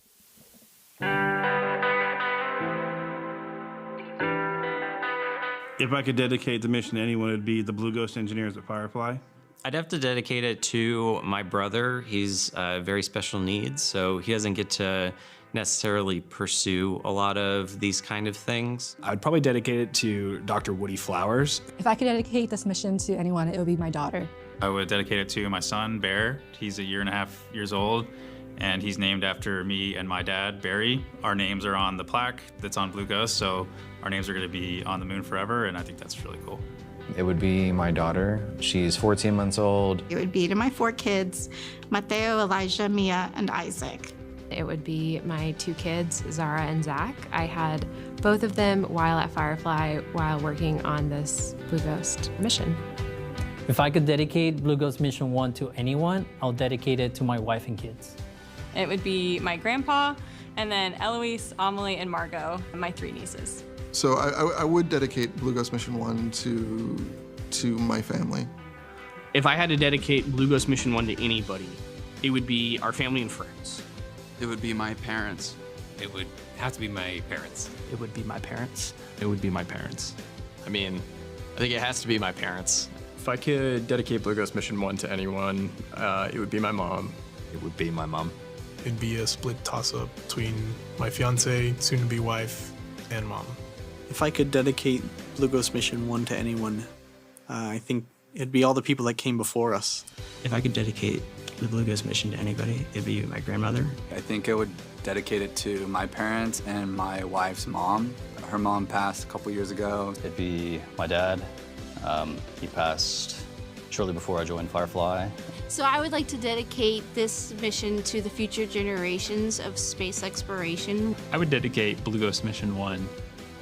S16: If I could dedicate the mission to anyone, it would be the Blue Ghost engineers at Firefly.
S17: I'd have to dedicate it to my brother. He's very special needs, so he doesn't get to necessarily pursue a lot of these kind of things.
S18: I'd probably dedicate it to Dr. Woody Flowers.
S19: If I could dedicate this mission to anyone, it would be my daughter.
S20: I would dedicate it to my son, Bear. He's 1.5 years old, and he's named after me and my dad, Barry. Our names are on the plaque that's on Blue Ghost, so our names are going to be on the moon forever, and I think that's really cool.
S21: It would be my daughter. She's 14 months old.
S22: It would be to my 4 kids, Mateo, Elijah, Mia, and Isaac.
S23: It would be my 2 kids, Zara and Zach. I had both of them while at Firefly while working on this Blue Ghost mission.
S24: If I could dedicate Blue Ghost Mission 1 to anyone, I'll dedicate it to my wife and kids.
S1: It would be my grandpa, and then Eloise, Amelie, and Margot, my 3 nieces.
S7: So I would dedicate Blue Ghost Mission 1 to my family.
S25: If I had to dedicate Blue Ghost Mission 1 to anybody, it would be our family and friends.
S26: It would be my parents.
S27: It would have to be my parents.
S18: It would be my parents.
S6: It would be my parents. I mean, I think it has to be my parents.
S18: If I could dedicate Blue Ghost Mission 1 to anyone, it would be my mom.
S6: It would be my mom.
S28: It'd be a split toss-up between my fiance, soon-to-be wife, and mom.
S29: If I could dedicate Blue Ghost Mission 1 to anyone, I think it'd be all the people that came before us.
S30: If I could dedicate the Blue Ghost mission to anybody, it'd be my grandmother.
S26: I think I would dedicate it to my parents and my wife's mom. Her mom passed a couple years ago.
S31: It'd be my dad. He passed shortly before I joined Firefly.
S32: So I would like to dedicate this mission to the future generations of space exploration.
S20: I would dedicate Blue Ghost Mission 1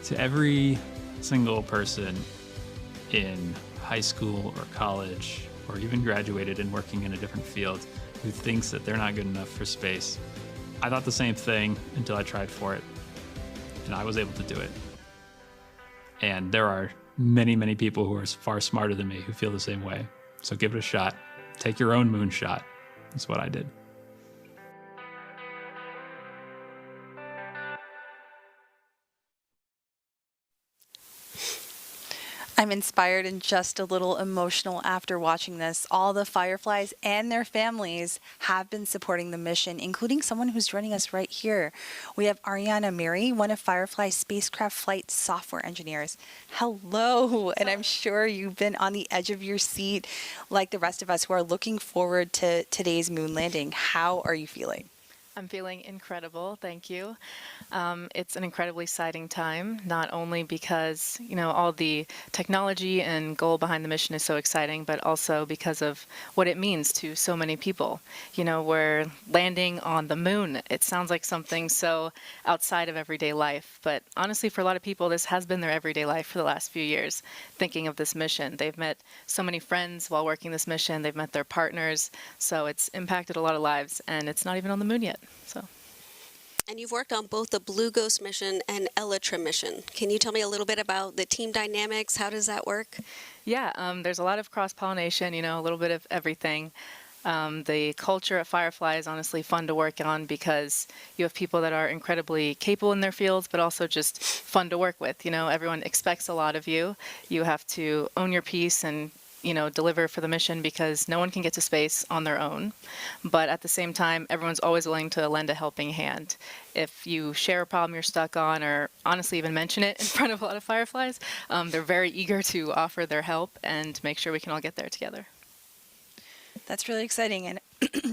S20: to every single person in high school or college or even graduated and working in a different field who thinks that they're not good enough for space. I thought the same thing until I tried for it, and I was able to do it. And there are many, many people who are far smarter than me who feel the same way. So give it a shot. Take your own moonshot. That's what I did.
S9: I'm inspired and just a little emotional after watching this. All the Fireflies and their families have been supporting the mission, including someone who's joining us right here. We have Ariana Mary, one of Firefly's spacecraft flight software engineers. Hello, and I'm sure you've been on the edge of your seat like the rest of us who are looking forward to today's moon landing. How are you feeling?
S33: I'm feeling incredible, thank you. It's an incredibly exciting time, not only because, all the technology and goal behind the mission is so exciting, but also because of what it means to so many people. We're landing on the moon. It sounds like something so outside of everyday life, but honestly, for a lot of people, this has been their everyday life for the last few years, thinking of this mission. They've met so many friends while working this mission. They've met their partners, so it's impacted a lot of lives, and it's not even on the moon yet.
S8: And you've worked on both the Blue Ghost mission and Elytra mission. Can you tell me a little bit about the team dynamics? How does that work?
S33: Yeah, there's a lot of cross-pollination, a little bit of everything. The culture at Firefly is honestly fun to work on because you have people that are incredibly capable in their fields, but also just fun to work with. Everyone expects a lot of you. You have to own your piece and deliver for the mission because no one can get to space on their own. But at the same time, everyone's always willing to lend a helping hand. If you share a problem you're stuck on or honestly even mention it in front of a lot of Fireflies, they're very eager to offer their help and make sure we can all get there together.
S9: That's really exciting. And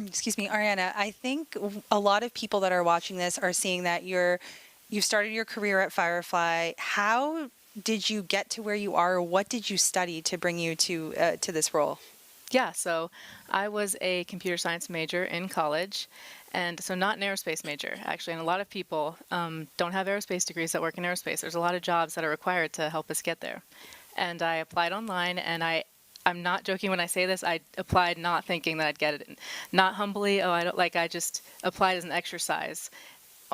S9: excuse me, Ariana, I think a lot of people that are watching this are seeing that you've started your career at Firefly. How did you get to where you are? What did you study to bring you to this role?
S33: Yeah, so I was a computer science major in college, and so not an aerospace major, actually. And a lot of people don't have aerospace degrees that work in aerospace. There's a lot of jobs that are required to help us get there. And I applied online, and I'm not joking when I say this. I applied not thinking that I'd get it. Not humbly, I just applied as an exercise.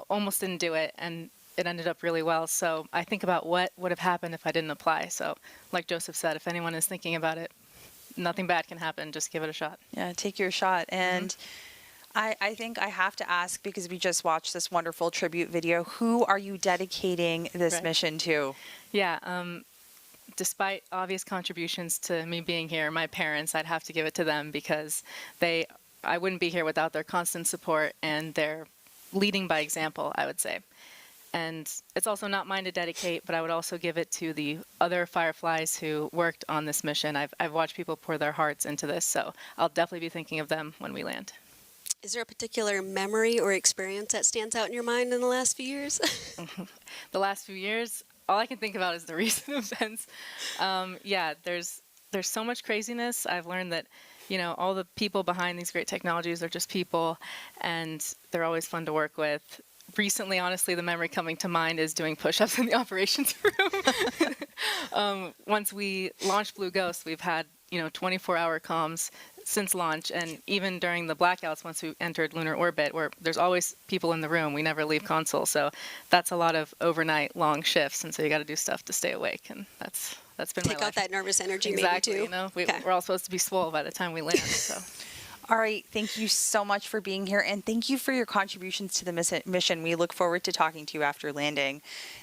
S33: Almost didn't do it, and it ended up really well. So I think about what would have happened if I didn't apply. So like Joseph said, if anyone is thinking about it, nothing bad can happen. Just give it a shot.
S9: Yeah, take your shot. And I think I have to ask, because we just watched this wonderful tribute video, who are you dedicating this mission to?
S33: Yeah, despite obvious contributions to me being here, my parents, I'd have to give it to them because I wouldn't be here without their constant support and their leading by example, I would say. And it's also not mine to dedicate, but I would also give it to the other Fireflies who worked on this mission. I've watched people pour their hearts into this, so I'll definitely be thinking of them when we land.
S8: Is there a particular memory or experience that stands out in your mind in the last few years?
S33: The last few years, all I can think about is the recent events. Yeah, there's so much craziness. I've learned that, you know, all the people behind these great technologies are just people, and they're always fun to work with. Recently, honestly, the memory coming to mind is doing push-ups in the operations room. Once we launched Blue Ghost, we've had, you know, 24-hour comms since launch, and even during the blackouts once we entered lunar orbit, where there's always people in the room, we never leave console, so that's a lot of overnight long shifts, and so you got to do stuff to stay awake, and that's been
S8: Take
S33: my
S8: out
S33: life.
S8: that nervous energy
S33: Exactly,
S8: maybe too.
S33: you know,
S8: Okay.
S33: we're all supposed to be swole by the time we land, so.
S9: All right, thank you so much for being here, and thank you for your contributions to the mission. We look forward to talking to you after landing.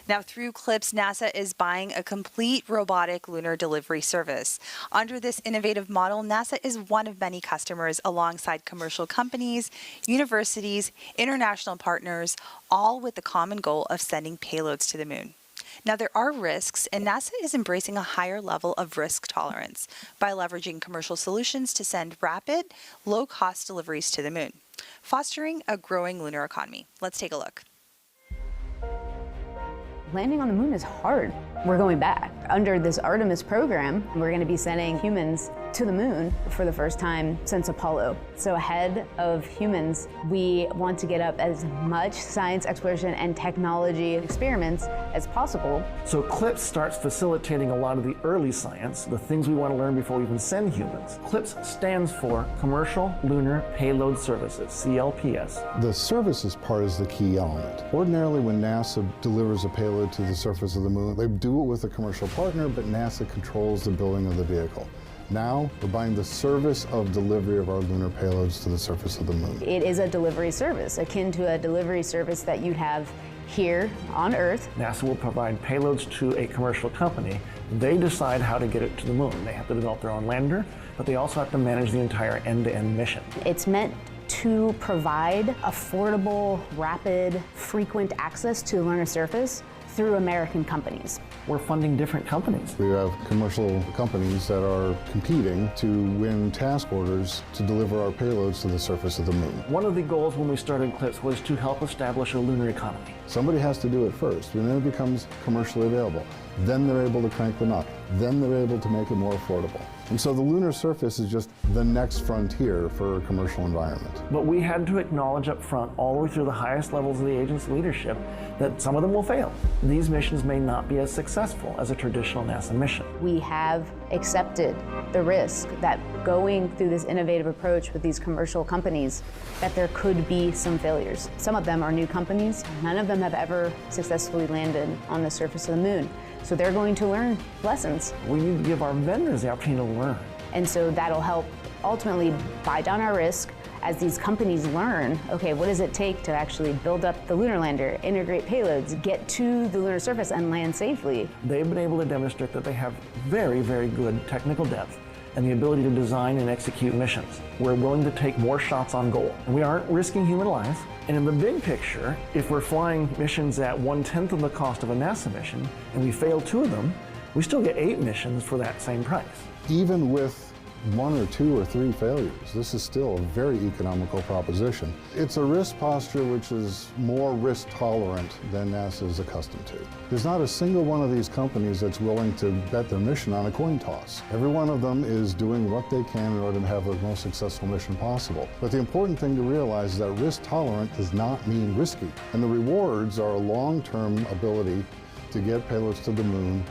S9: Now, through CLIPS, NASA is buying a complete robotic lunar delivery service. Under this innovative model, NASA is one of many customers alongside commercial companies, universities, international partners, all with the common goal of sending payloads to the moon. Now, there are risks, and NASA is embracing a higher level of risk tolerance by leveraging commercial solutions to send rapid, low-cost deliveries to the moon, fostering a growing lunar economy. Let's take a look.
S2: Landing on the moon is hard. We're going back. Under this Artemis program, we're going to be sending humans to the moon for the first time since Apollo. So ahead of humans, we want to get up as much science, exploration, and technology experiments as possible.
S3: So CLIPS starts facilitating a lot of the early science, the things we want to learn before we even send humans. CLIPS stands for Commercial Lunar Payload Services, CLPS.
S4: The services part is the key element. Ordinarily, when NASA delivers a payload to the surface of the moon, they do it with a commercial partner, but NASA controls the building of the vehicle. Now, we're buying the service of delivery of our lunar payloads to the surface of the moon.
S2: It is a delivery service, akin to a delivery service that you'd have here on Earth.
S3: NASA will provide payloads to a commercial company. They decide how to get it to the moon. They have to develop their own lander, but they also have to manage the entire end-to-end mission.
S2: It's meant to provide affordable, rapid, frequent access to the lunar surface through American companies.
S3: We're funding different companies.
S4: We have commercial companies that are competing to win task orders to deliver our payloads to the surface of the moon.
S3: One of the goals when we started CLIPS was to help establish a lunar economy.
S4: Somebody has to do it first, and then it becomes commercially available. Then they're able to crank them up. Then they're able to make it more affordable. And so the lunar surface is just the next frontier for a commercial environment.
S3: But we had to acknowledge up front, all the way through the highest levels of the agency leadership, that some of them will fail. These missions may not be as successful as a traditional NASA mission.
S2: We have accepted the risk that going through this innovative approach with these commercial companies, that there could be some failures. Some of them are new companies. None of them have ever successfully landed on the surface of the moon. So they're going to learn lessons.
S3: We need to give our vendors the opportunity to learn.
S2: And so that'll help ultimately buy down our risk as these companies learn, okay, what does it take to actually build up the lunar lander, integrate payloads, get to the lunar surface and land safely?
S3: They've been able to demonstrate that they have very, very good technical depth and the ability to design and execute missions. We're willing to take more shots on goal. And we aren't risking human lives. And in the big picture, if we're flying missions at 1/10 of the cost of a NASA mission and we fail 2 of them, we still get 8 missions for that same price.
S4: Even with 1 or 2 or 3 failures, this is still a very economical proposition. It's a risk posture which is more risk tolerant than NASA is accustomed to. There's not a single one of these companies that's willing to bet their mission on a coin toss. Every one of them is doing what they can in order to have the most successful mission possible. But the important thing to realize is that risk tolerant does not mean risky. And the rewards are a long-term ability to get payloads to the moon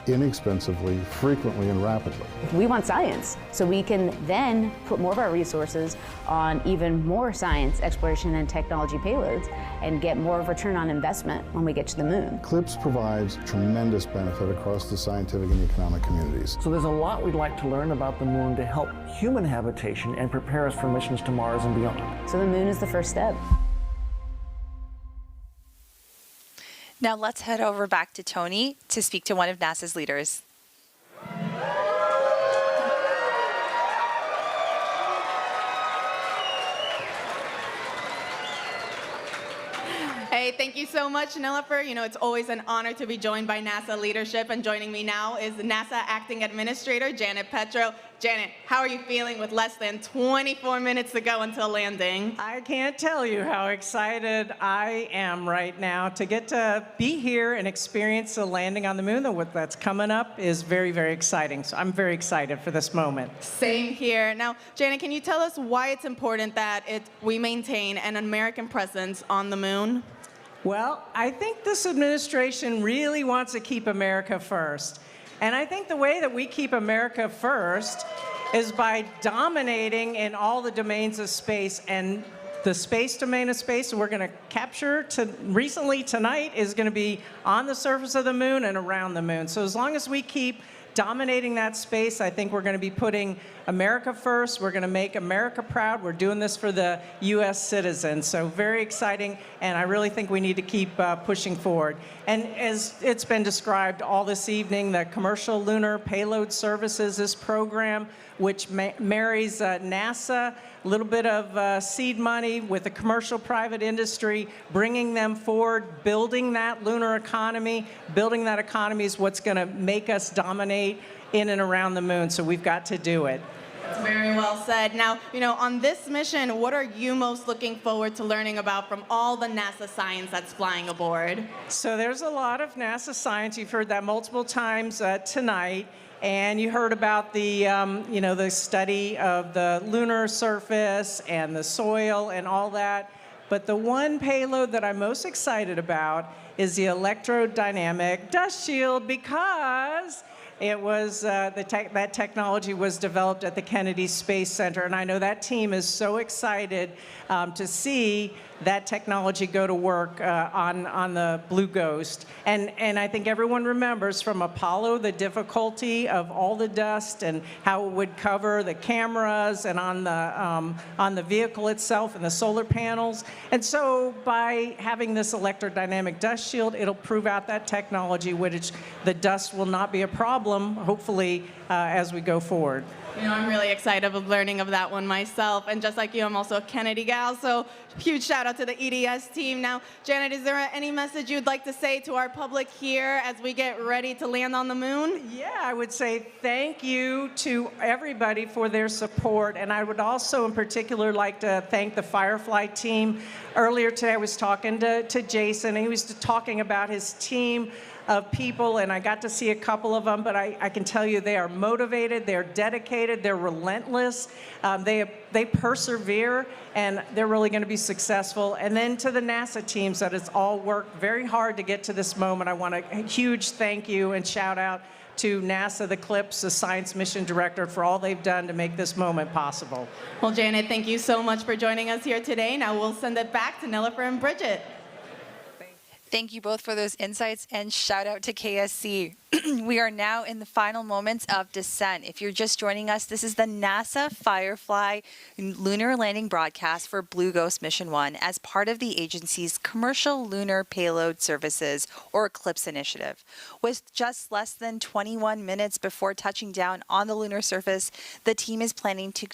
S4: inexpensively, frequently, and rapidly.
S2: We want science, so we can then put more of our resources on even more science, exploration, and technology payloads and get more of a return on investment when we get to the moon.
S4: CLIPS provides tremendous benefit across the scientific and economic communities.
S3: So there's a lot we'd like to learn about the moon to help human habitation and prepare us for missions to Mars and beyond.
S2: So the moon is the first step.
S9: Now let's head over back to Tony to speak to one of NASA's leaders.
S5: Hey Great. Thank you so much, Nilüfer. You know, it's always an honor to be joined by NASA leadership, and joining me now is NASA Acting Administrator Janet Petro. Janet, how are you feeling with less than 24 minutes to go until landing?
S10: I can't tell you how excited I am right now to get to be here and experience the landing on the moon. That's coming up is very, very exciting. So I'm very excited for this moment.
S5: Same here. Now, Janet, can you tell us why it's important that we maintain an American presence on the moon?
S10: Well, I think this administration really wants to keep America first. And I think the way that we keep America first is by dominating in all the domains of space. And the space domain of space we're going to capture recently tonight is going to be on the surface of the moon and around the moon. So as long as we keep dominating that space, I think we're going to be putting America first. We're going to make America proud. We're doing this for the U.S. citizens. So very exciting, and I really think we need to keep pushing forward. And as it's been described all this evening, the Commercial Lunar Payload Services, this program, which marries NASA, a little bit of seed money with the commercial private industry, bringing them forward, building that lunar economy. Building that economy is what's going to make us dominate in and around the moon, so we've got to do it.
S5: That's very well said. Now, you know, on this mission, what are you most looking forward to learning about from all the NASA science that's flying aboard?
S10: So there's a lot of NASA science. You've heard that multiple times tonight. And you heard about the, the study of the lunar surface and the soil and all that. But the one payload that I'm most excited about is the electrodynamic dust shield, because it was that technology was developed at the Kennedy Space Center, and I know that team is so excited to see that technology go to work on the Blue Ghost. And I think everyone remembers from Apollo the difficulty of all the dust and how it would cover the cameras and on the vehicle itself and the solar panels. And so by having this electrodynamic dust shield, it'll prove out that technology, which the dust will not be a problem, hopefully, as we go forward.
S5: You know, I'm really excited of learning of that one myself. And just like you, I'm also a Kennedy gal, so huge shout out to the EDS team. Now, Janet, is there any message you'd like to say to our public here as we get ready to land on the moon?
S10: Yeah, I would say thank you to everybody for their support. And I would also in particular like to thank the Firefly team. Earlier today, I was talking to Jason, and he was talking about his team of people, and I got to see a couple of them, but I can tell you they are motivated, they're dedicated, they're relentless, they persevere, and they're really going to be successful. And then to the NASA teams that has all worked very hard to get to this moment, I want a huge thank you and shout out to NASA, the CLIPS, the Science Mission Director, for all they've done to make this moment possible.
S5: Well, Janet, thank you so much for joining us here today. Now we'll send it back to Nilüfer and Bridget.
S9: Thank you both for those insights, and shout out to KSC. We are now in the final moments of descent. If you're just joining us, this is the NASA Firefly lunar landing broadcast for Blue Ghost Mission 1 as part of the agency's Commercial Lunar Payload Services, or CLIPS initiative. With just less than 21 minutes before touching down on the lunar surface, the team is planning to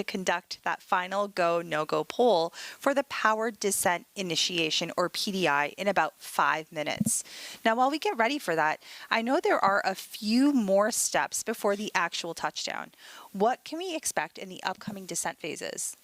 S9: conduct that final go, no-go poll for the Powered Descent Initiation, or PDI, in about 5 minutes. Now, while we get ready for that, I know there are a few more steps before the actual touchdown. What can we expect in the upcoming descent phases?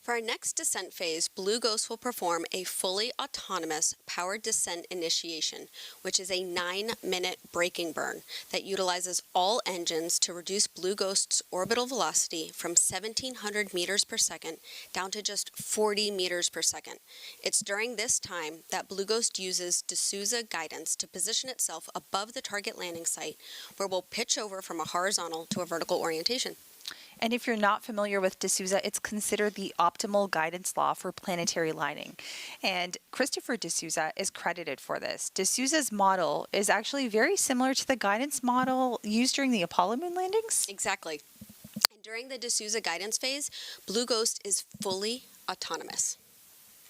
S8: For our next descent phase, Blue Ghost will perform a fully autonomous powered descent initiation, which is a 9-minute braking burn that utilizes all engines to reduce Blue Ghost's orbital velocity from 1,700 meters per second down to just 40 meters per second. It's during this time that Blue Ghost uses D'Souza guidance to position itself above the target landing site, where we'll pitch over from a horizontal to a vertical orientation.
S9: And if you're not familiar with D'Souza, it's considered the optimal guidance law for planetary lining. And Christopher D'Souza is credited for this. D'Souza's model is actually very similar to the guidance model used during the Apollo moon landings.
S8: Exactly. And during the D'Souza guidance phase, Blue Ghost is fully autonomous.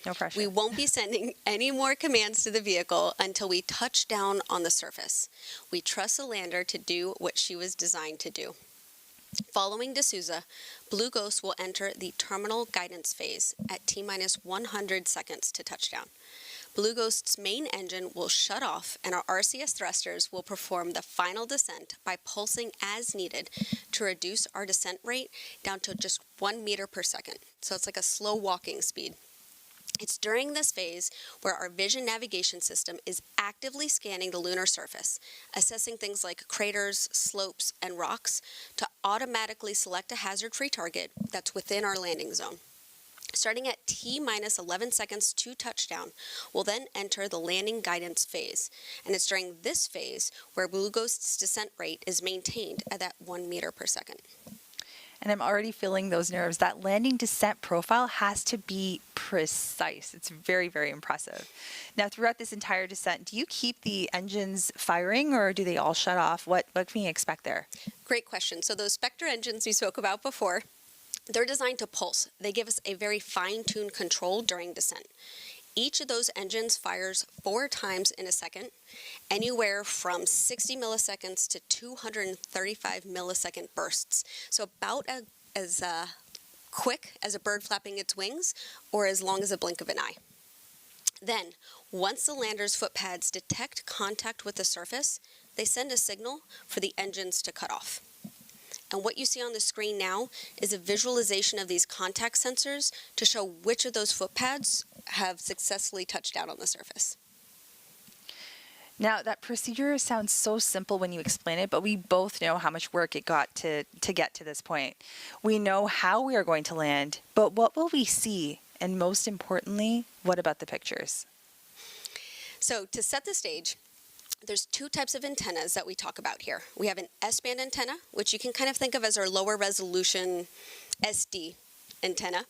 S9: No pressure.
S8: We won't be sending any more commands to the vehicle until we touch down on the surface. We trust the lander to do what she was designed to do. Following D'Souza, Blue Ghost will enter the terminal guidance phase at T-minus 100 seconds to touchdown. Blue Ghost's main engine will shut off, and our RCS thrusters will perform the final descent by pulsing as needed to reduce our descent rate down to just 1 meter per second. So it's like a slow walking speed. It's during this phase where our vision navigation system is actively scanning the lunar surface, assessing things like craters, slopes, and rocks to automatically select a hazard-free target that's within our landing zone. Starting at T-minus 11 seconds to touchdown, we'll then enter the landing guidance phase, and it's during this phase where Blue Ghost's descent rate is maintained at that 1 meter per second.
S9: And I'm already feeling those nerves. That landing descent profile has to be precise. It's very, very impressive. Now, throughout this entire descent, do you keep the engines firing or do they all shut off? What can we expect there?
S8: Great question. So those Spectre engines we spoke about before, they're designed to pulse. They give us a very fine-tuned control during descent. Each of those engines fires 4 times in a second, anywhere from 60 milliseconds to 235 millisecond bursts. So about as quick as a bird flapping its wings or as long as a blink of an eye. Then, once the lander's foot pads detect contact with the surface, they send a signal for the engines to cut off. And what you see on the screen now is a visualization of these contact sensors to show which of those foot pads have successfully touched down on the surface.
S9: Now, that procedure sounds so simple when you explain it, but we both know how much work it got to get to this point. We know how we are going to land, but what will we see? And most importantly, what about the pictures?
S8: So to set the stage, there's 2 types of antennas that we talk about here. We have an S-band antenna, which you can kind of think of as our lower resolution SD antenna,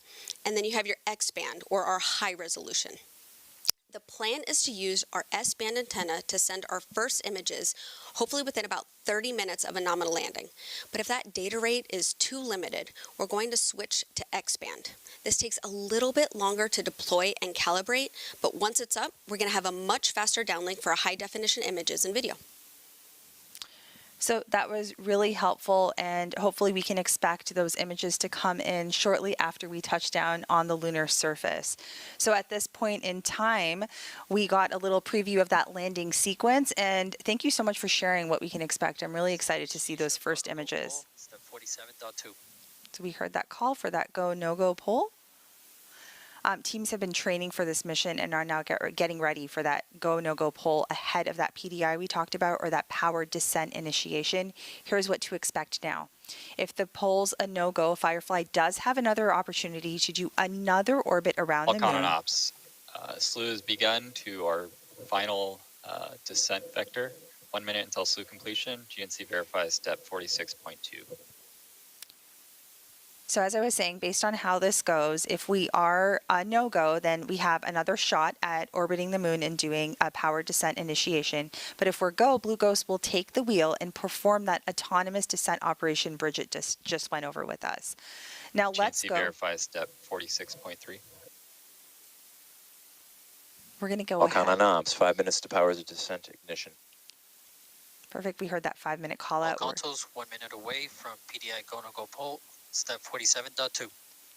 S8: and then you have your X-band, or our high resolution. The plan is to use our S-band antenna to send our first images, hopefully within about 30 minutes of a nominal landing. But if that data rate is too limited, we're going to switch to X-band. This takes a little bit longer to deploy and calibrate, but once it's up, we're going to have a much faster downlink for our high-definition images and video.
S9: So that was really helpful, and hopefully we can expect those images to come in shortly after we touch down on the lunar surface. So at this point in time, we got a little preview of that landing sequence, and thank you so much for sharing what we can expect. I'm really excited to see those first images.
S1: Step 47.2.
S9: So we heard that call for that go, no-go poll. Teams have been training for this mission and are now getting ready for that go, no-go poll ahead of that PDI we talked about, or that powered descent initiation. Here's what to expect now. If the poll's a no-go, Firefly does have another opportunity to do another orbit around the moon.
S1: On ops. Slew has begun to our final descent vector. 1 minute until slew completion. GNC verifies step 46.2.
S9: So as I was saying, based on how this goes, if we are a no-go, then we have another shot at orbiting the moon and doing a powered descent initiation. But if we're go, Blue Ghost will take the wheel and perform that autonomous descent operation Bridget just went over with us. Now let's go.
S1: Verify step 46.3.
S9: We're going to go
S11: Volcan
S9: ahead.
S11: on ops, 5 minutes to power the descent ignition.
S9: Perfect. We heard that 5-minute call out.
S1: Consoles 1 minute away from PDI go, no-go poll. Step 47.2.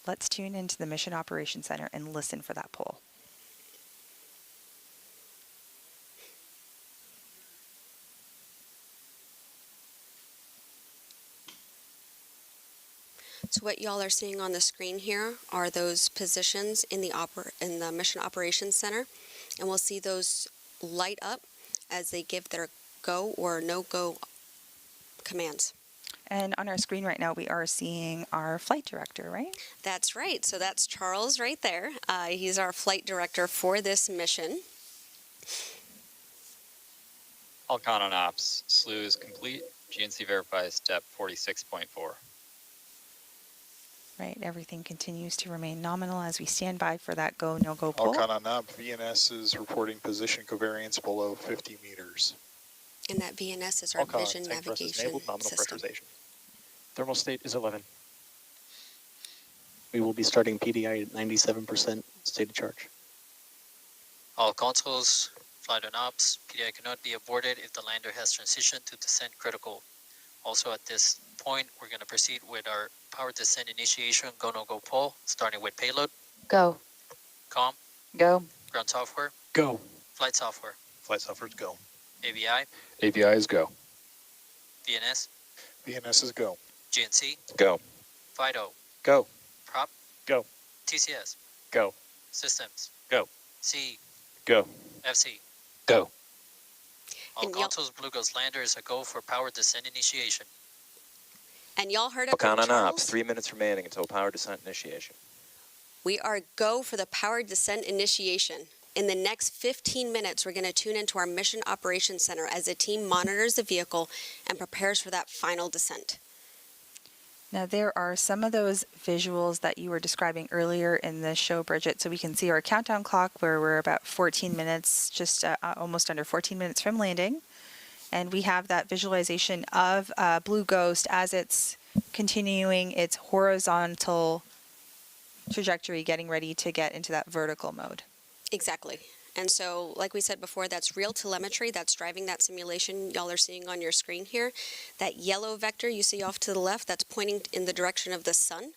S9: Let's tune into the Mission Operations Center and listen for that poll.
S8: So what y'all are seeing on the screen here are those positions in the Mission Operations Center, and we'll see those light up as they give their go or no-go commands.
S9: And on our screen right now, we are seeing our flight director, right?
S8: That's right. So that's Charles right there. He's our flight director for this mission.
S1: Volcan on ops. Slew is complete. GNC verifies step 46.4.
S9: Right. Everything continues to remain nominal as we stand by for that go, no-go poll.
S12: Volcan on op. VNS is reporting position covariance below 50 meters.
S8: And that VNS is our vision navigation system.
S13: Thermal state is 11. We will be starting PDI at 97% state of charge.
S1: All consoles, flight on ops. PDI cannot be aborted if the lander has transitioned to descent critical. Also at this point, we're going to proceed with our
S7: Power descent initiation, go, no, go, pull, starting with payload.
S9: Go.
S7: Comm,
S9: Go.
S7: ground software,
S12: Go.
S7: flight software,
S12: Flight software's go.
S7: AVI,
S12: AVI is go.
S7: VNS,
S12: VNS is go.
S7: GNC,
S11: Go.
S7: FIDO,
S11: Go.
S7: prop,
S11: Go.
S7: TCS,
S11: Go.
S7: systems,
S11: Go.
S7: CE,
S11: Go.
S7: FC.
S11: Go.
S7: All
S8: And y'all-
S7: consoles, Blue Ghost landers, a go for power descent initiation.
S8: And y'all heard it
S11: I'll
S8: from
S11: count on
S8: Charles.
S11: ops. 3 minutes remaining until power descent initiation.
S8: We are go for the powered descent initiation. In the next 15 minutes, we're going to tune into our Mission Operations Center as the team monitors the vehicle and prepares for that final descent.
S9: Now, there are some of those visuals that you were describing earlier in the show, Bridget. So we can see our countdown clock where we're about 14 minutes, just almost under 14 minutes from landing. And we have that visualization of Blue Ghost as it's continuing its horizontal trajectory, getting ready to get into that vertical mode.
S8: Exactly. And so, like we said before, that's real telemetry that's driving that simulation y'all are seeing on your screen here. That yellow vector you see off to the left, that's pointing in the direction of the sun.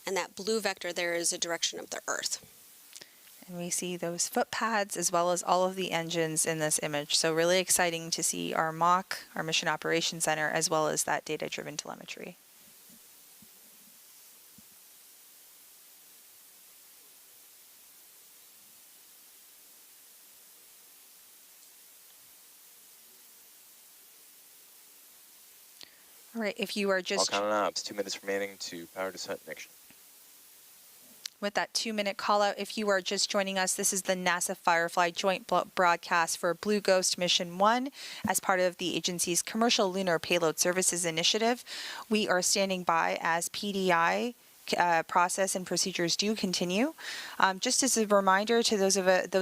S8: And that blue vector there is the direction of the Earth.
S9: And we see those foot pads as well as all of the engines in this image. So really exciting to see our MOC, our Mission Operations Center, as well as that data-driven telemetry. All right, if you are
S11: I'll
S9: just
S11: count on ops. 2 minutes remaining to power descent initiation.
S9: with that 2-minute call out, if you are just joining us, this is the NASA Firefly joint broadcast for Blue Ghost Mission 1 as part of the agency's Commercial Lunar Payload Services Initiative. We are standing by as PDI process and procedures do continue. Just as a reminder to those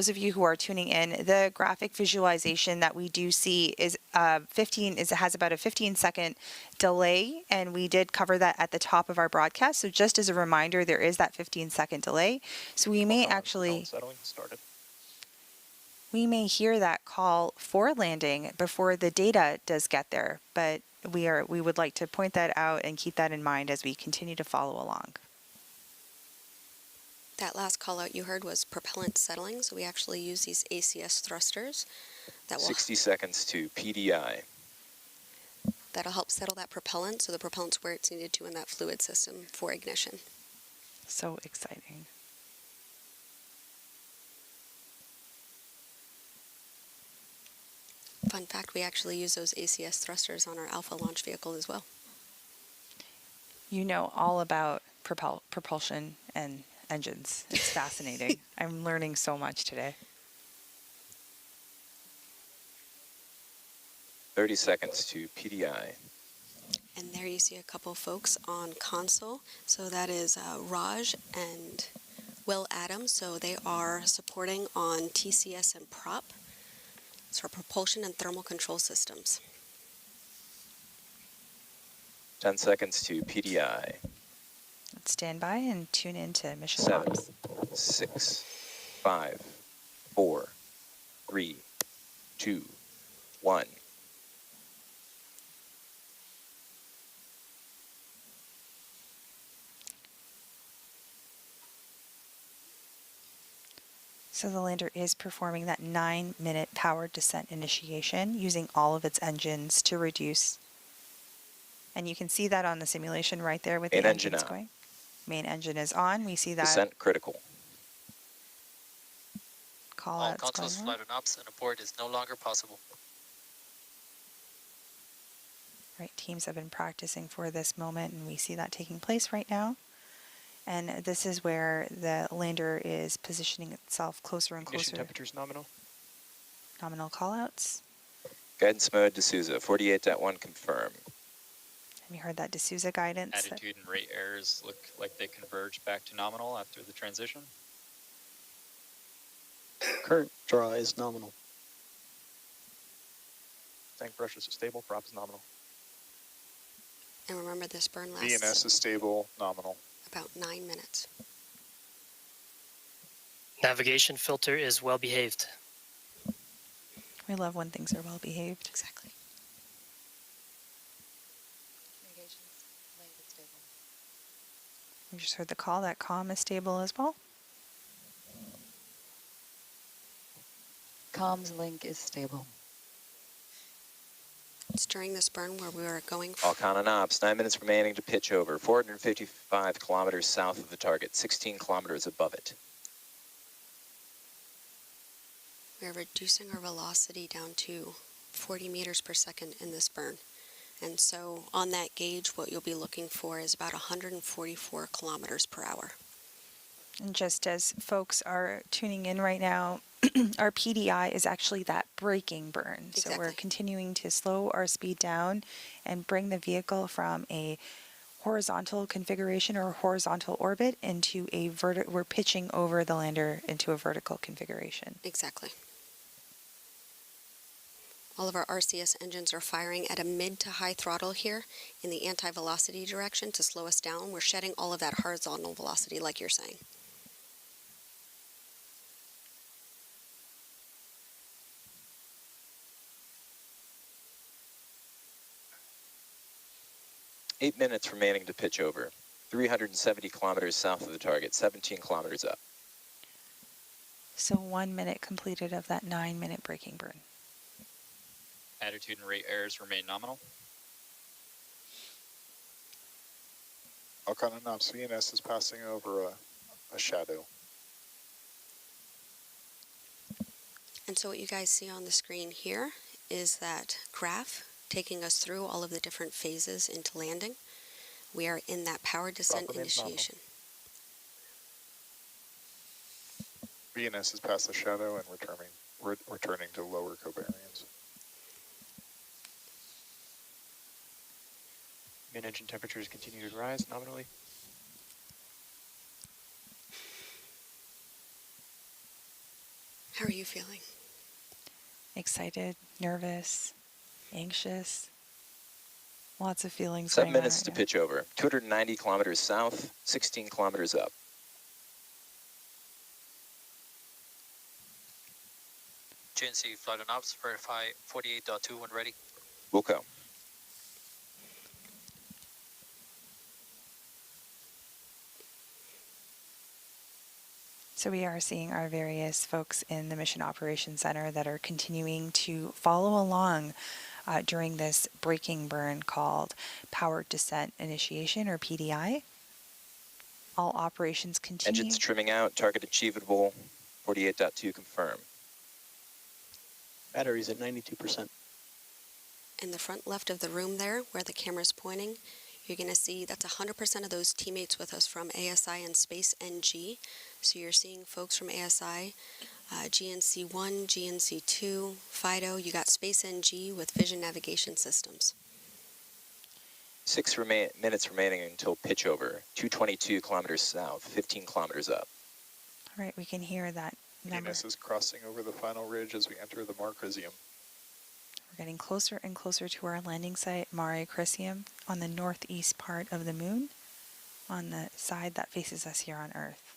S9: of you who are tuning in, the graphic visualization that we do see is has about a 15-second delay, and we did cover that at the top of our broadcast. So just as a reminder, there is that 15-second delay. So we may actually hear that call for landing before the data does get there, but we would like to point that out and keep that in mind as we continue to follow along.
S8: That last call out you heard was propellant settling, so we actually use these ACS thrusters that will
S11: 60 seconds to PDI.
S8: that'll help settle that propellant so the propellant's where it's needed to in that fluid system for ignition.
S9: So exciting.
S8: Fun fact, we actually use those ACS thrusters on our Alpha launch vehicle as well.
S9: You know all about propulsion and engines. It's fascinating. I'm learning so much today.
S11: 30 seconds to PDI.
S8: And there you see a couple folks on console. So that is Raj and Will Adams. So they are supporting on TCS and prop. It's for propulsion and thermal control systems.
S11: 10 seconds to PDI.
S9: Let's stand by and tune in to Mission
S11: 7,
S9: Ops.
S11: 6, 5, 4, 3, 2, 1.
S9: So the lander is performing that 9-minute powered descent initiation using all of its engines to reduce. And you can see that on the simulation right there with
S11: Main
S9: the
S11: engine
S9: engines
S11: on.
S9: going. Main engine is on. We see that
S11: Descent critical.
S9: call
S7: All
S9: outs
S7: consoles,
S9: going on.
S7: flight and ops, and abort is no longer possible.
S9: Right, teams have been practicing for this moment, and we see that taking place right now. And this is where the lander is positioning itself closer and
S11: Ignition
S9: closer.
S11: temperature's nominal.
S9: Nominal callouts.
S11: Guidance mode D'Souza. 48.1 confirm.
S9: And we heard that D'Souza guidance.
S1: Attitude and rate errors look like they converge back to nominal after the transition.
S13: Current draw is nominal.
S12: Tank pressures are stable. Prop is nominal.
S8: And remember, this burn lasts
S12: VNS is stable. Nominal.
S8: about 9 minutes.
S14: Navigation filter is well behaved.
S9: We love when things are well behaved.
S8: Exactly.
S9: We just heard the call that comm is stable as well.
S6: Comms link is stable.
S8: It's during this burn where we were going.
S11: All con and ops, 9 minutes remaining to pitch over. 455 kilometers south of the target, 16 kilometers above it.
S8: We're reducing our velocity down to 40 meters per second in this burn. And so on that gauge, what you'll be looking for is about 144 kilometers per hour.
S9: And just as folks are tuning in right now, our PDI is actually that braking burn.
S8: Exactly.
S9: So we're continuing to slow our speed down and bring the vehicle from a horizontal configuration or horizontal orbit into a we're pitching over the lander into a vertical configuration.
S8: Exactly. All of our RCS engines are firing at a mid to high throttle here in the anti-velocity direction to slow us down. We're shedding all of that horizontal velocity like you're saying.
S11: Eight minutes remaining to pitch over. 370 kilometers south of the target, 17 kilometers up.
S9: So 1 minute completed of that 9-minute braking burn.
S1: Attitude and rate errors remain nominal.
S12: Alcon and ops, VNS is passing over a shadow.
S8: And so what you guys see on the screen here is that graph taking us through all of the different phases into landing. We are in that power descent initiation.
S12: VNS is past the shadow and returning to lower covariance.
S13: Main engine temperatures continue to rise nominally.
S8: How are you feeling?
S9: Excited, nervous, anxious. Lots of feelings.
S11: 7 minutes to pitch over. 290 kilometers south, 16 kilometers up.
S7: GNC flight and ops, verify 48.2 when ready.
S11: We'll go.
S9: So we are seeing our various folks in the Mission Operations Center that are continuing to follow along during this braking burn called Power Descent Initiation, or PDI. All operations continue.
S11: Engines trimming out, target achievable, 48.2 confirm.
S13: Batteries at 92%.
S8: In the front left of the room there, where the camera's pointing, you're going to see that's 100% of those teammates with us from ASI and Space NG. So you're seeing folks from ASI, GNC1, GNC2, FIDO. You got Space NG with Vision Navigation Systems.
S11: 6 minutes remaining until pitch over. 222 kilometers south, 15 kilometers up.
S9: All right, we can hear that number.
S12: VNS is crossing over the final ridge as we enter the Mare Crisium.
S9: We're getting closer and closer to our landing site, Mare Crisium, on the northeast part of the moon, on the side that faces us here on Earth.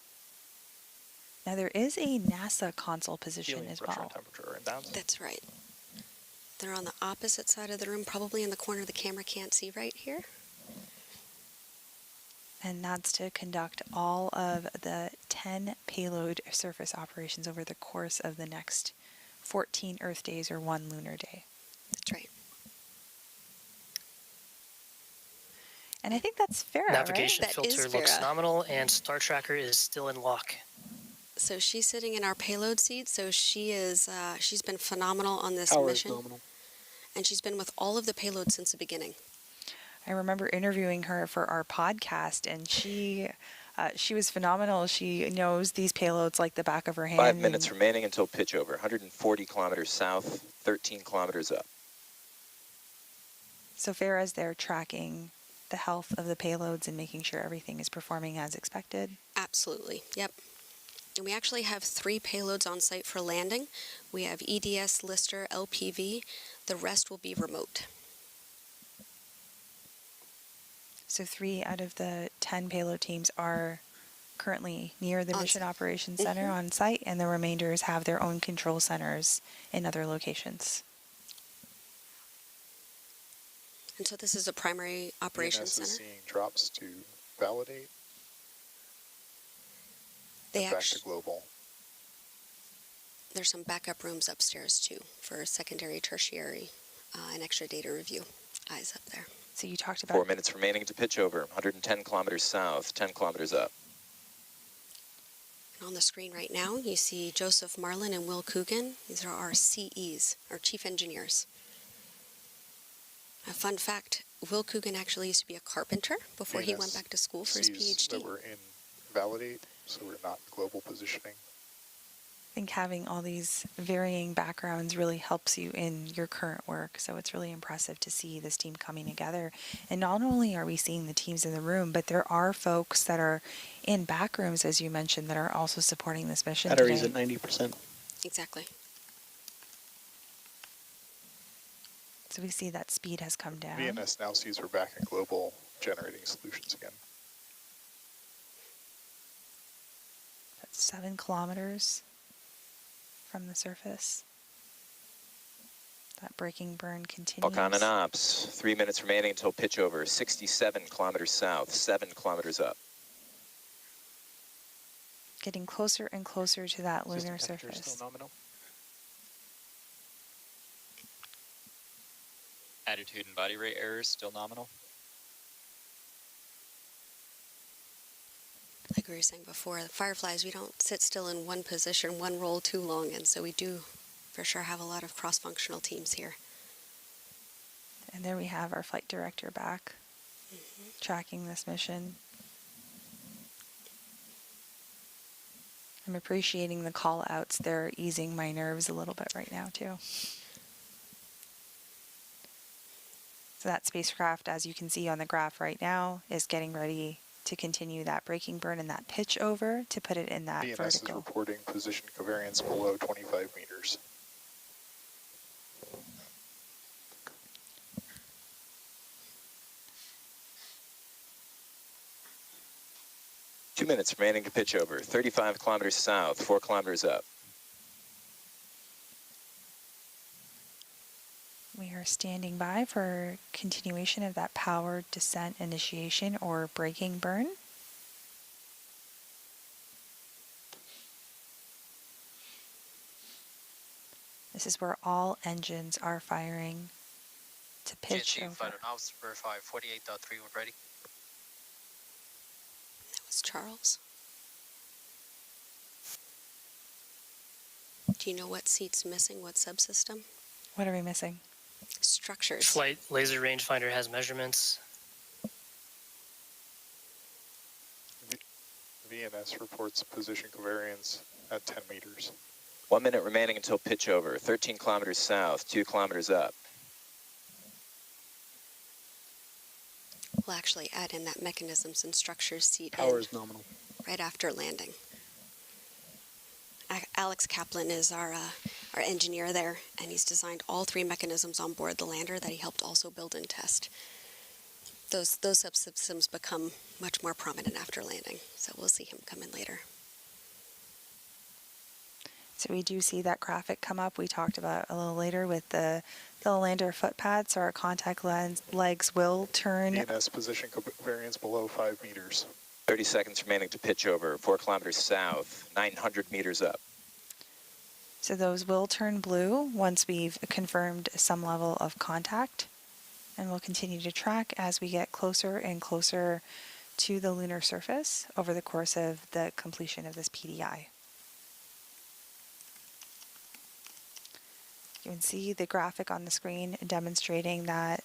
S9: Now there is a NASA console position as well.
S8: That's right. They're on the opposite side of the room, probably in the corner the camera can't see right here.
S9: And that's to conduct all of the 10 payload surface operations over the course of the next 14 Earth days or 1 lunar day.
S8: That's right.
S9: And I think that's fair,
S14: Navigation
S8: right?
S14: filter looks nominal, and Star Tracker is still in lock.
S8: So she's sitting in our payload seat. So she is. She's been phenomenal on this
S13: Power
S8: mission,
S13: is nominal.
S8: and she's been with all of the payloads since the beginning.
S9: I remember interviewing her for our podcast, and she was phenomenal. She knows these payloads like the back of her hand.
S11: 5 minutes remaining until pitch over. 140 kilometers south, 13 kilometers up.
S9: So fair as they're tracking the health of the payloads and making sure everything is performing as expected.
S8: Absolutely. Yep. And we actually have 3 payloads on site for landing. We have EDS, Lister, LPV. The rest will be remote.
S9: So 3 out of the 10 payload teams are currently near the Mission Operations Center on site, and the remainders have their own control centers in other locations.
S8: And so this is a primary operations
S12: VNS
S8: center.
S12: is seeing drops to validate.
S8: They
S12: back to global.
S8: There's some backup rooms upstairs too for secondary, tertiary, and extra data review. Eyes up there.
S9: So you talked about
S11: 4 minutes remaining to pitch over. 110 kilometers south, 10 kilometers up.
S8: And on the screen right now, you see Joseph Marlin and Will Coogan. These are our CEs, our chief engineers. A fun fact, Will Coogan actually used to be a carpenter before he went back to school for his PhD.
S12: That we're in validate, so we're not global positioning.
S9: I think having all these varying backgrounds really helps you in your current work. So it's really impressive to see this team coming together. And not only are we seeing the teams in the room, but there are folks that are in back rooms, as you mentioned, that are also supporting this mission
S13: Batteries
S9: today.
S13: at 90%.
S8: Exactly.
S9: So we see that speed has come down.
S12: VNS now sees we're back in global generating solutions again.
S9: That's 7 kilometers from the surface. That braking burn continues.
S11: Falcon and ops. 3 minutes remaining until pitch over. 67 kilometers south, 7 kilometers up.
S9: Getting closer and closer to that lunar surface.
S1: Still nominal. Attitude and body rate errors still nominal.
S8: Like we were saying before, the Fireflies, we don't sit still in one position, one role too long, and so we do for sure have a lot of cross-functional teams here.
S9: And there we have our flight director back, tracking this mission. I'm appreciating the call outs. They're easing my nerves a little bit right now too. So that spacecraft, as you can see on the graph right now, is getting ready to continue that braking burn and that pitch over to put it in that
S12: VNS
S9: vertical.
S12: is reporting position covariance below 25 meters.
S11: Two minutes remaining to pitch over. 35 kilometers south, 4 kilometers up.
S9: We are standing by for continuation of that powered descent initiation or braking burn. This is where all engines are firing to pitch
S7: GNC
S9: over.
S7: flight on ops, verify 48.3 when ready.
S8: That was Charles. Do you know what seat's missing, what subsystem?
S9: What are we missing?
S8: Structures.
S14: Flight laser rangefinder has measurements.
S12: VNS reports position covariance at 10 meters.
S11: 1 minute remaining until pitch over. 13 kilometers south, 2 kilometers up.
S8: We'll actually add in that mechanisms and structures seat
S13: Power
S8: in
S13: is nominal.
S8: right after landing. Alex Kaplan is our engineer there, and he's designed all 3 mechanisms on board the lander that he helped also build and test. Those subsystems become much more prominent after landing, so we'll see him come in later.
S9: So we do see that graphic come up we talked about a little later with the lander foot pad, so our contact legs will turn.
S12: VNS position covariance below 5 meters.
S11: 30 seconds remaining to pitch over. 4 kilometers south, 900 meters up.
S9: So those will turn blue once we've confirmed some level of contact. And we'll continue to track as we get closer and closer to the lunar surface over the course of the completion of this PDI. You can see the graphic on the screen demonstrating that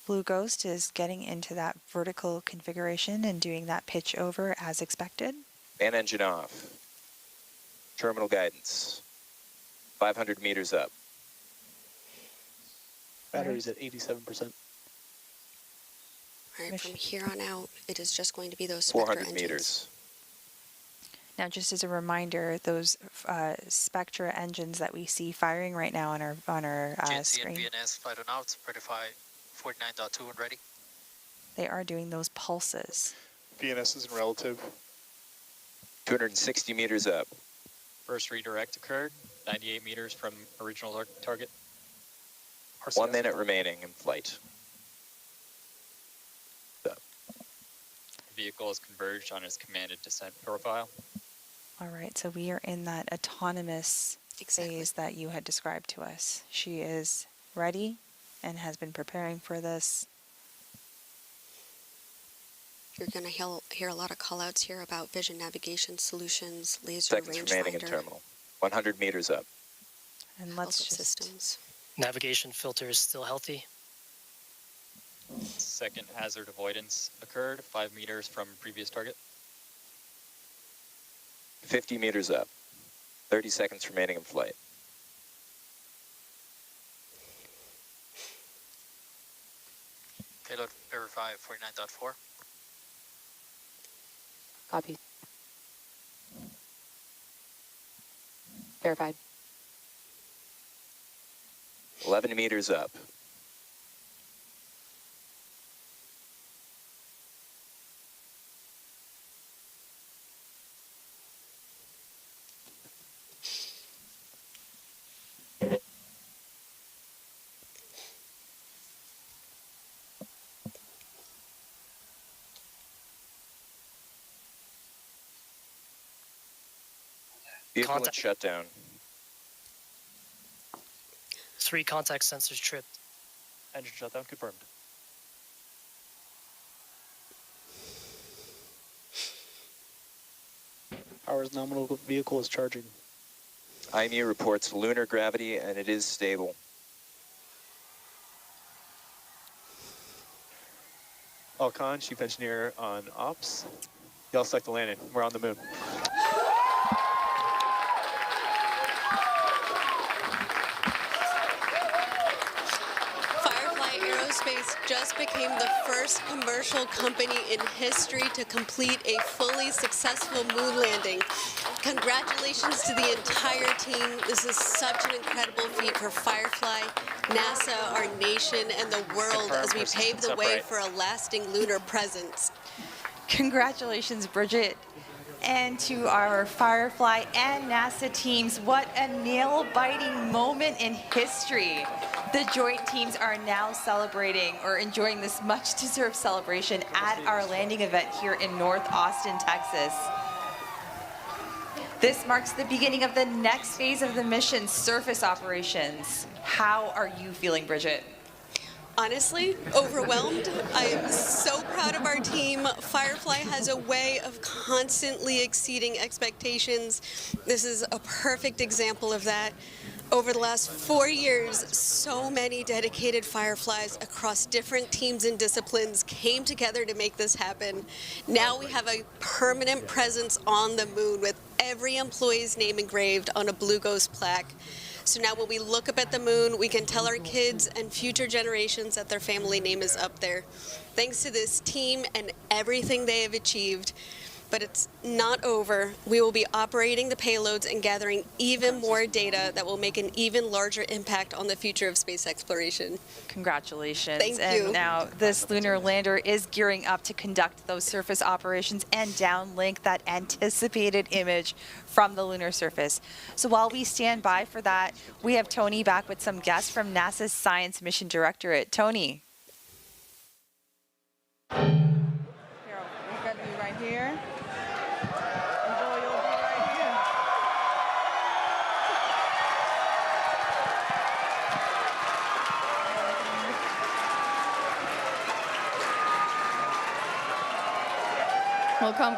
S9: Blue Ghost is getting into that vertical configuration and doing that pitch over as expected.
S11: Man engine off. Terminal guidance. 500 meters up.
S13: Batteries at 87%.
S8: All right, from here on out, it is just going to be those Spectra
S11: 400
S8: engines.
S11: meters.
S9: Now, just as a reminder, those Spectra engines that we see firing right now on our
S7: GNC
S9: screen,
S7: and VNS flight on ops, verify 49.2 when ready.
S9: they are doing those pulses.
S12: VNS is in relative.
S11: 260 meters up.
S1: First redirect occurred, 98 meters from original target.
S11: 1 minute remaining in flight.
S1: The vehicle is converged on its commanded descent profile.
S9: All right, so we are in that autonomous phase that you had described to us. She is ready and has been preparing for this.
S8: You're going to hear a lot of call-outs here about vision navigation solutions, laser
S11: Seconds remaining in
S8: rangefinder,
S11: terminal. 100 meters up.
S9: And let's
S8: health
S9: just
S8: systems.
S14: Navigation filter is still healthy.
S1: Second hazard avoidance occurred 5 meters from previous target.
S11: 50 meters up. 30 seconds remaining in flight.
S7: Payload verify 49.4.
S6: Copy. Verified.
S11: 11 meters up. Vehicle and shutdown.
S14: 3 contact sensors tripped.
S13: Engine shutdown confirmed. Power's nominal vehicle is charging.
S11: IMU reports lunar gravity and it is stable.
S13: Alcon, Chief Engineer on Ops. Y'all select the landing. We're on the moon.
S8: Aerospace just became the first commercial company in history to complete a fully successful moon landing. Congratulations to the entire team. This is such an incredible feat for Firefly, NASA, our nation, and the world as we pave the way for a lasting lunar presence.
S9: Congratulations, Bridget. And to our Firefly and NASA teams, what a nail-biting moment in history. The joint teams are now celebrating or enjoying this much-deserved celebration at our landing event here in North Austin, Texas. This marks the beginning of the next phase of the mission, surface operations. How are you feeling, Bridget?
S8: Honestly, overwhelmed. I am so proud of our team. Firefly has a way of constantly exceeding expectations. This is a perfect example of that. Over the last 4 years, so many dedicated Fireflies across different teams and disciplines came together to make this happen. Now we have a permanent presence on the moon with every employee's name engraved on a Blue Ghost plaque. So now when we look up at the moon, we can tell our kids and future generations that their family name is up there. Thanks to this team and everything they have achieved. But it's not over. We will be operating the payloads and gathering even more data that will make an even larger impact on the future of space exploration.
S9: Congratulations.
S8: Thank you.
S9: And now this lunar lander is gearing up to conduct those surface operations and downlink that anticipated image from the lunar surface. So while we stand by for that, we have Tony back with some guests from NASA's Science Mission Directorate. Tony.
S5: Here, we've got you right here. Enjoy, you'll be right here. Welcome.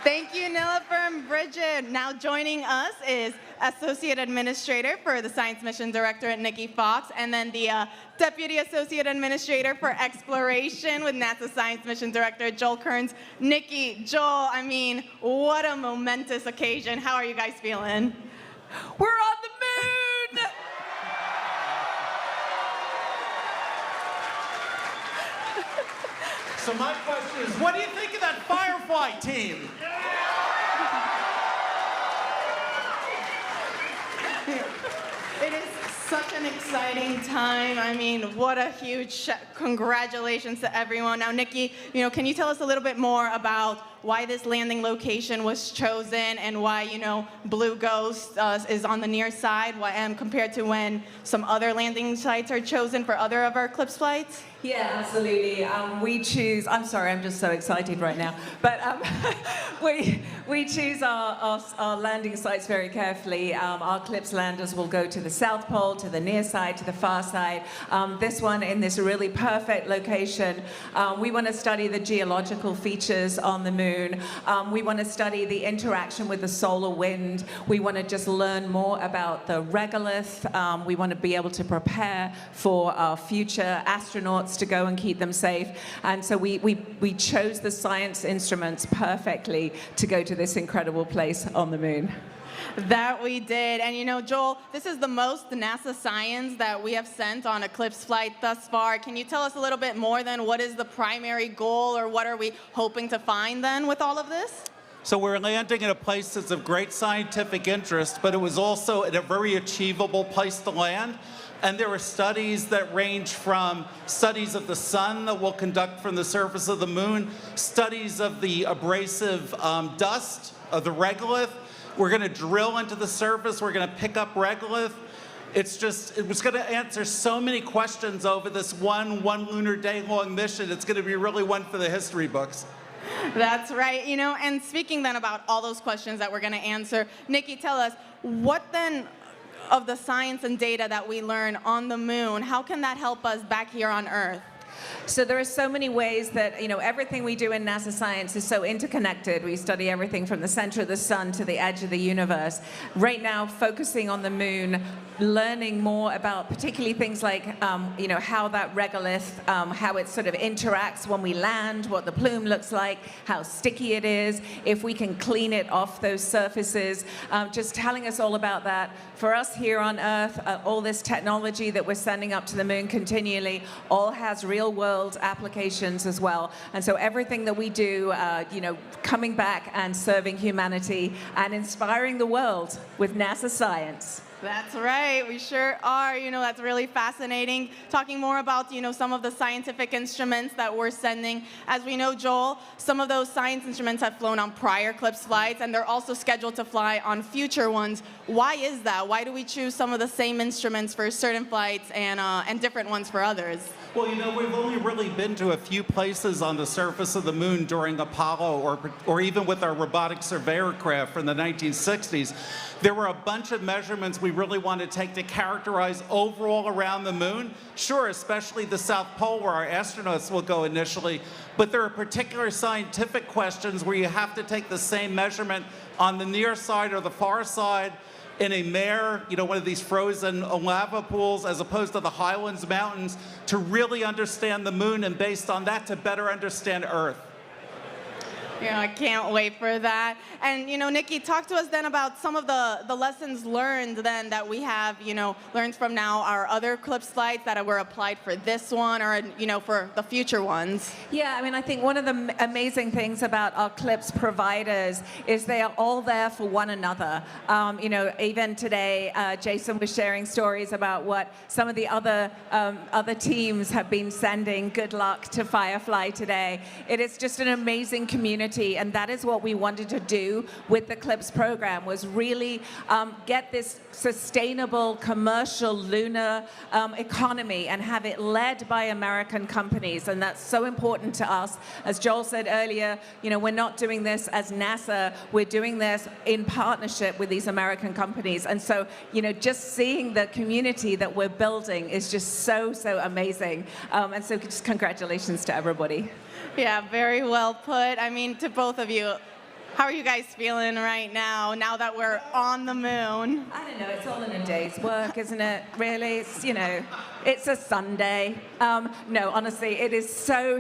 S5: Thank you, Nilifer and Bridget. Now joining us is Associate Administrator for the Science Mission Directorate, Nikki Fox, and then the Deputy Associate Administrator for Exploration with NASA Science Mission Director, Joel Kearns. Nikki, Joel, I mean, what a momentous occasion. How are you guys feeling? We're on the moon!
S15: So my question is, what do you think of that Firefly team?
S5: It is such an exciting time. I mean, what a huge congratulations to everyone. Now, Nikki, can you tell us a little bit more about why this landing location was chosen and why, Blue Ghost is on the near side compared to when some other landing sites are chosen for other of our Eclipse flights?
S6: Yeah, absolutely. We choose, I'm sorry, I'm just so excited right now, but we choose our landing sites very carefully. Our CLIPS landers will go to the South Pole, to the near side, to the far side. This one in this really perfect location. We want to study the geological features on the moon. We want to study the interaction with the solar wind. We want to just learn more about the regolith. We want to be able to prepare for our future astronauts to go and keep them safe. And so we chose the science instruments perfectly to go to this incredible place on the moon.
S5: That we did. And you know, Joel, this is the most NASA science that we have sent on a CLIPS flight thus far. Can you tell us a little bit more then? What is the primary goal, or what are we hoping to find then with all of this?
S15: So we're landing in a place that's of great scientific interest, but it was also in a very achievable place to land. And there are studies that range from studies of the sun that we'll conduct from the surface of the moon, studies of the abrasive dust of the regolith. We're going to drill into the surface. We're going to pick up regolith. It was going to answer so many questions over this one lunar day long mission. It's going to be really one for the history books.
S5: That's right. You know, and speaking then about all those questions that we're going to answer, Nikki, tell us, what then of the science and data that we learn on the moon, how can that help us back here on Earth?
S6: So there are so many ways that, you know, everything we do in NASA science is so interconnected. We study everything from the center of the sun to the edge of the universe. Right now, focusing on the moon, learning more about particularly things like, you know, how that regolith, how it sort of interacts when we land, what the plume looks like, how sticky it is, if we can clean it off those surfaces, just telling us all about that. For us here on Earth, all this technology that we're sending up to the moon continually all has real-world applications as well. And so everything that we do, you know, coming back and serving humanity and inspiring the world with NASA science.
S5: That's right, we sure are. You know, that's really fascinating. Talking more about, you know, some of the scientific instruments that we're sending. As we know, Joel, some of those science instruments have flown on prior CLIPS flights, and they're also scheduled to fly on future ones. Why is that? Why do we choose some of the same instruments for certain flights and different ones for others?
S15: Well, you know, we've only really been to a few places on the surface of the moon during Apollo or even with our robotic surveyor craft from the 1960s. There were a bunch of measurements we really want to take to characterize overall around the moon. Sure, especially the South Pole where our astronauts will go initially, but there are particular scientific questions where you have to take the same measurement on the near side or the far side in a mare, you know, one of these frozen lava pools, as opposed to the Highlands Mountains, to really understand the moon, and based on that, to better understand Earth.
S5: You know, I can't wait for that. And, you know, Nikki, talk to us then about some of the lessons learned then that we have, you know, learned from now our other CLIPS flights that were applied for this one or, you know, for the future ones.
S6: Yeah, I mean, I think one of the amazing things about our CLIPS providers is they are all there for one another. You know, even today, Jason was sharing stories about what some of the other teams have been sending. Good luck to Firefly today. It is just an amazing community. And that is what we wanted to do with the CLIPS program, was really get this sustainable commercial lunar economy and have it led by American companies. And that's so important to us. As Joel said earlier, you know, we're not doing this as NASA, we're doing this in partnership with these American companies. And so, you know, just seeing the community that we're building is just so amazing. And so just congratulations to everybody.
S5: Yeah, very well put. I mean, to both of you, how are you guys feeling right now that we're on the moon?
S6: I don't know, it's all in a day's work, isn't it? Really, it's, you know, it's a Sunday. No, honestly, it is so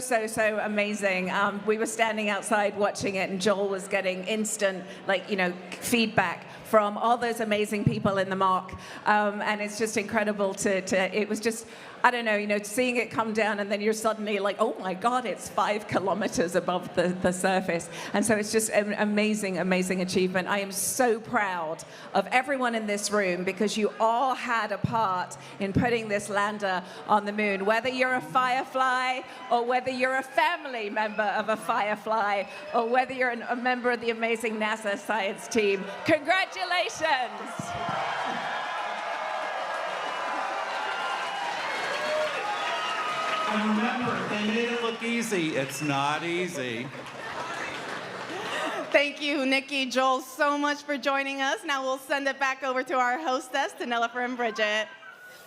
S6: amazing. We were standing outside watching it, and Joel was getting instant, like, you know, feedback from all those amazing people in the mock. And it's just incredible it was just, I don't know, you know, seeing it come down and then you're suddenly like, oh my God, it's 5 kilometers above the surface. And so it's just an amazing achievement. I am so proud of everyone in this room because you all had a part in putting this lander on the moon. Whether you're a Firefly or whether you're a family member of a Firefly or whether you're a member of the amazing NASA science team, congratulations.
S15: And remember, they made it look easy. It's not easy.
S5: Thank you, Nikki, Joel, so much for joining us. Now we'll send it back over to our hostess, to Nilofer and Bridget.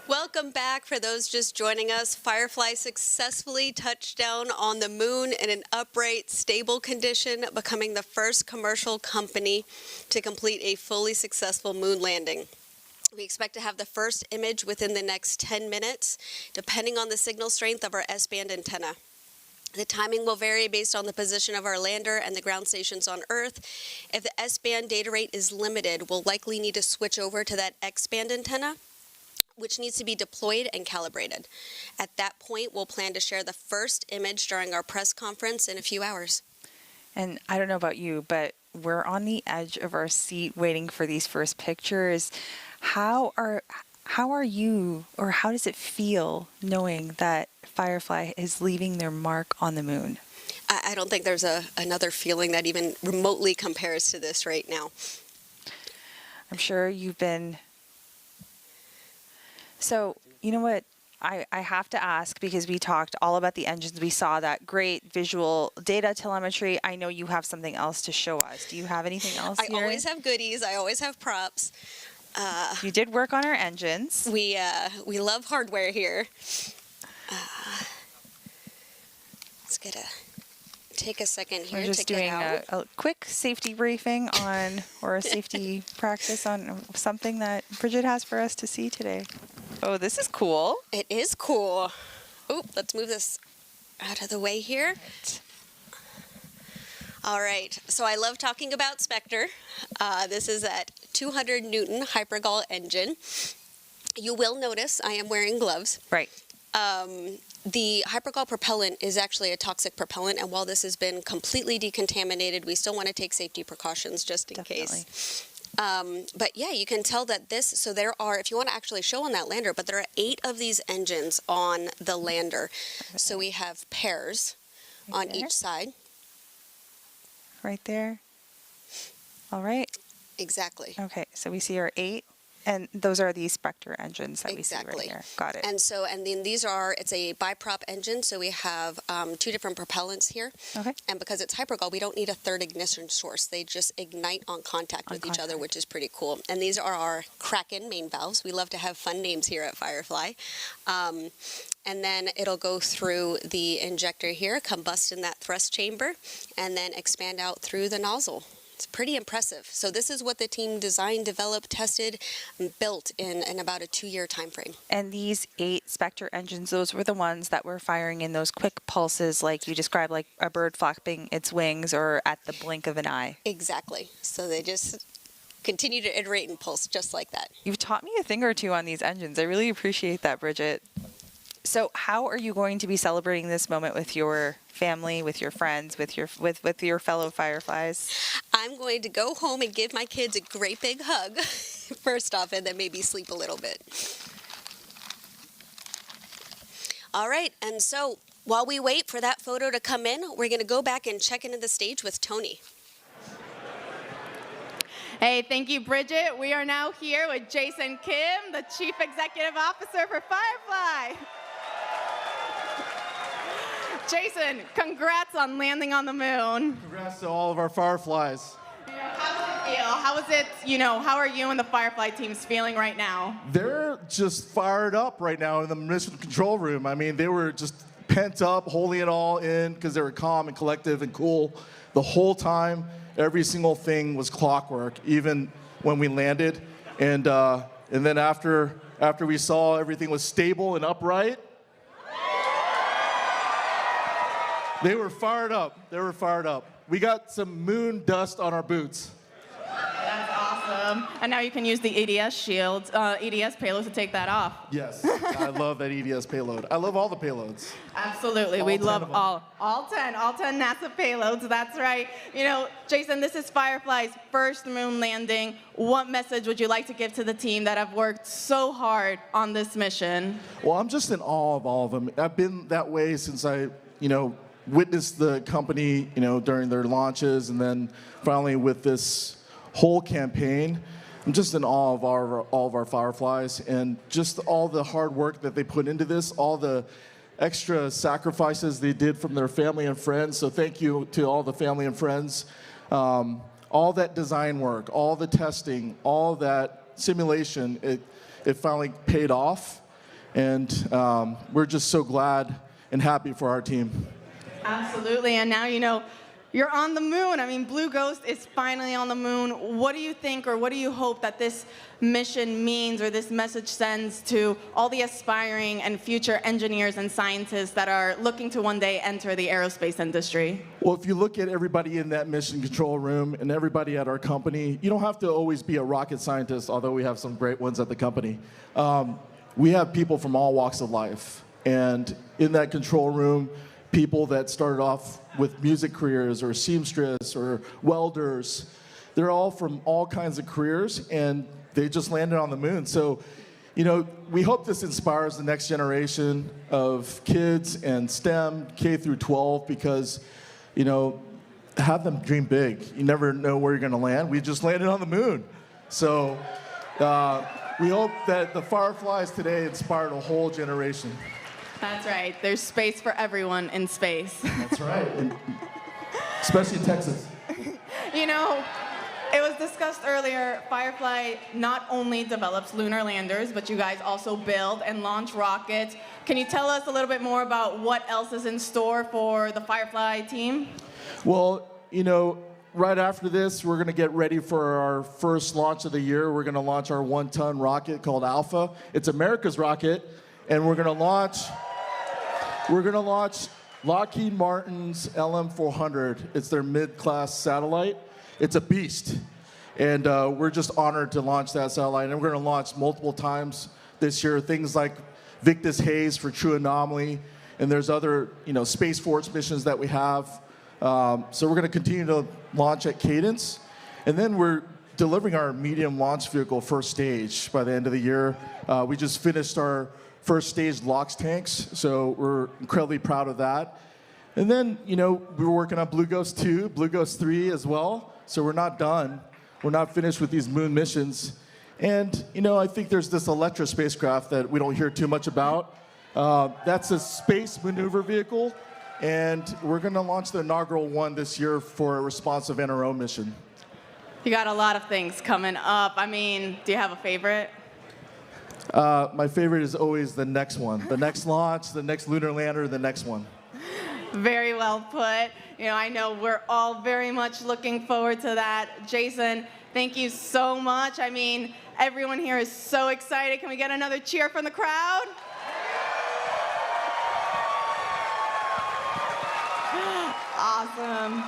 S8: Welcome back. For those just joining us, Firefly successfully touched down on the moon in an upright, stable condition, becoming the first commercial company to complete a fully successful moon landing. We expect to have the first image within the next 10 minutes, depending on the signal strength of our S-band antenna. The timing will vary based on the position of our lander and the ground stations on Earth. If the S-band data rate is limited, we'll likely need to switch over to that X-band antenna, which needs to be deployed and calibrated. At that point, we'll plan to share the first image during our press conference in a few hours.
S9: And I don't know about you, but we're on the edge of our seat waiting for these first pictures. How are you, or how does it feel knowing that Firefly is leaving their mark on the moon?
S8: I don't think there's another feeling that even remotely compares to this right now.
S9: I'm sure you've been... So, you know what? I have to ask, because we talked all about the engines. We saw that great visual data telemetry. I know you have something else to show us. Do you have anything else here?
S8: I always have goodies. I always have props.
S9: You did work on our engines.
S8: We love hardware here. Let's take a second here.
S9: We're just doing a quick safety briefing on, or a safety practice on something that Bridget has for us to see today. Oh, this is cool.
S8: It is cool. Oh, let's move this out of the way here. All right, so I love talking about Spectre. This is that 200 Newton Hypergol engine. You will notice I am wearing gloves.
S9: Right.
S8: The Hypergol propellant is actually a toxic propellant, and while this has been completely decontaminated, we still want to take safety precautions just in case. But yeah, you can tell that so there are, if you want to actually show on that lander, but there are 8 of these engines on the lander. So we have pairs on each side.
S9: Right there. All right.
S8: Exactly.
S9: Okay, so we see our 8, and those are the Spectre engines that we see right here. Got it.
S8: And then these are, it's a biprop engine, so we have 2 different propellants here.
S9: Okay.
S8: And because it's Hypergol, we don't need a third ignition source. They just ignite on contact with each other, which is pretty cool. And these are our Kraken main valves. We love to have fun names here at Firefly. And then it'll go through the injector here, combust in that thrust chamber, and then expand out through the nozzle. It's pretty impressive. So this is what the team designed, developed, tested, and built in about a 2-year time frame.
S9: And these 8 Spectre engines, those were the ones that were firing in those quick pulses like you described, like a bird flapping its wings or at the blink of an eye.
S8: Exactly. So they just continue to iterate and pulse just like that.
S9: You've taught me a thing or two on these engines. I really appreciate that, Bridget. So how are you going to be celebrating this moment with your family, with your friends, with your fellow Fireflies?
S8: I'm going to go home and give my kids a great big hug, first off, and then maybe sleep a little bit. All right, and so while we wait for that photo to come in, we're going to go back and check into the stage with Tony.
S5: Hey, thank you, Bridget. We are now here with Jason Kim, the Chief Executive Officer for Firefly. Jason, congrats on landing on the moon.
S16: Congrats to all of our Fireflies.
S8: How does it feel? How is it, how are you and the Firefly teams feeling right now?
S16: They're just fired up right now in the mission control room. I mean, they were just pent up, holding it all in because they were calm and collective and cool the whole time. Every single thing was clockwork, even when we landed. And then after we saw everything was stable and upright, they were fired up. They were fired up. We got some moon dust on our boots.
S5: That's awesome. And now you can use the EDS shield, EDS payload to take that off.
S16: Yes, I love that EDS payload. I love all the payloads.
S5: Absolutely, we love all 10 NASA payloads, that's right. Jason, this is Firefly's first moon landing. What message would you like to give to the team that have worked so hard on this mission?
S16: Well, I'm just in awe of all of them. I've been that way since I, witnessed the company, during their launches, and then finally with this whole campaign. I'm just in awe of all of our Fireflies and just all the hard work that they put into this, all the extra sacrifices they did from their family and friends. So thank you to all the family and friends. All that design work, all the testing, all that simulation, it finally paid off. And we're just so glad and happy for our team.
S5: Absolutely, and now you know you're on the moon. I mean, Blue Ghost is finally on the moon. What do you think, or what do you hope that this mission means, or this message sends to all the aspiring and future engineers and scientists that are looking to one day enter the aerospace industry?
S16: Well, if you look at everybody in that mission control room and everybody at our company, you don't have to always be a rocket scientist, although we have some great ones at the company. We have people from all walks of life. And in that control room, people that started off with music careers or seamstress or welders, they're all from all kinds of careers, and they just landed on the moon. So, you know, we hope this inspires the next generation of kids and STEM, K through 12, because, you know, have them dream big. You never know where you're going to land. We just landed on the moon. So we hope that the Fireflies today inspired a whole generation.
S5: That's right. There's space for everyone in space.
S16: That's right. And especially Texas.
S5: You know, it was discussed earlier, Firefly not only develops lunar landers, but you guys also build and launch rockets. Can you tell us a little bit more about what else is in store for the Firefly team?
S16: Well, you know, right after this, we're going to get ready for our first launch of the year. We're going to launch our 1-ton rocket called Alpha. It's America's rocket, and we're going to launch Lockheed Martin's LM-400. It's their mid-class satellite. It's a beast, and we're just honored to launch that satellite. And we're going to launch multiple times this year, things like Victus Haze for True Anomaly, and there's other, you know, Space Force missions that we have. So we're going to continue to launch at cadence, and then we're delivering our medium launch vehicle first stage by the end of the year. We just finished our first stage LOX tanks, so we're incredibly proud of that. And then, you know, we were working on Blue Ghost 2, Blue Ghost 3 as well, so we're not done. We're not finished with these moon missions. And, you know, I think there's this Electra spacecraft that we don't hear too much about. That's a space maneuver vehicle, and we're going to launch the inaugural one this year for a responsive NRO mission.
S5: You got a lot of things coming up. I mean, do you have a favorite?
S16: My favorite is always the next one. The next launch, the next lunar lander, the next one.
S5: Very well put. You know, I know we're all very much looking forward to that. Jason, thank you so much. I mean, everyone here is so excited. Can we get another cheer from the crowd? Awesome.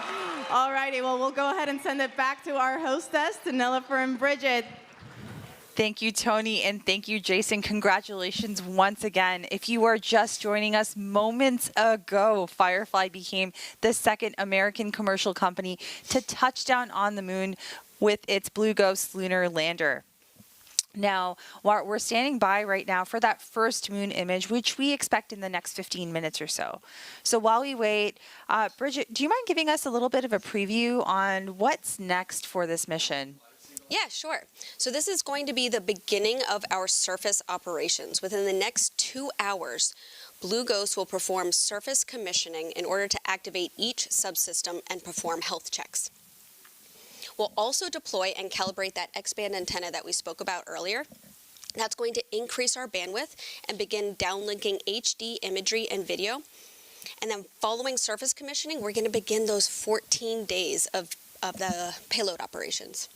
S5: All righty, well, we'll go ahead and send it back to our hostess, to Nilüfer and Bridget.
S9: Thank you, Tony, and thank you, Jason. Congratulations once again. If you are just joining us moments ago, Firefly became the second American commercial company to touch down on the moon with its Blue Ghost lunar lander. Now, we're standing by right now for that first moon image, which we expect in the next 15 minutes or so. So while we wait, Bridget, do you mind giving us a little bit of a preview on what's next for this mission?
S8: Yeah, sure. So this is going to be the beginning of our surface operations. Within the next 2 hours, Blue Ghost will perform surface commissioning in order to activate each subsystem and perform health checks. We'll also deploy and calibrate that X-band antenna that we spoke about earlier. That's going to increase our bandwidth and begin downlinking HD imagery and video. And then following surface commissioning, we're going to begin those 14 days of the payload operations.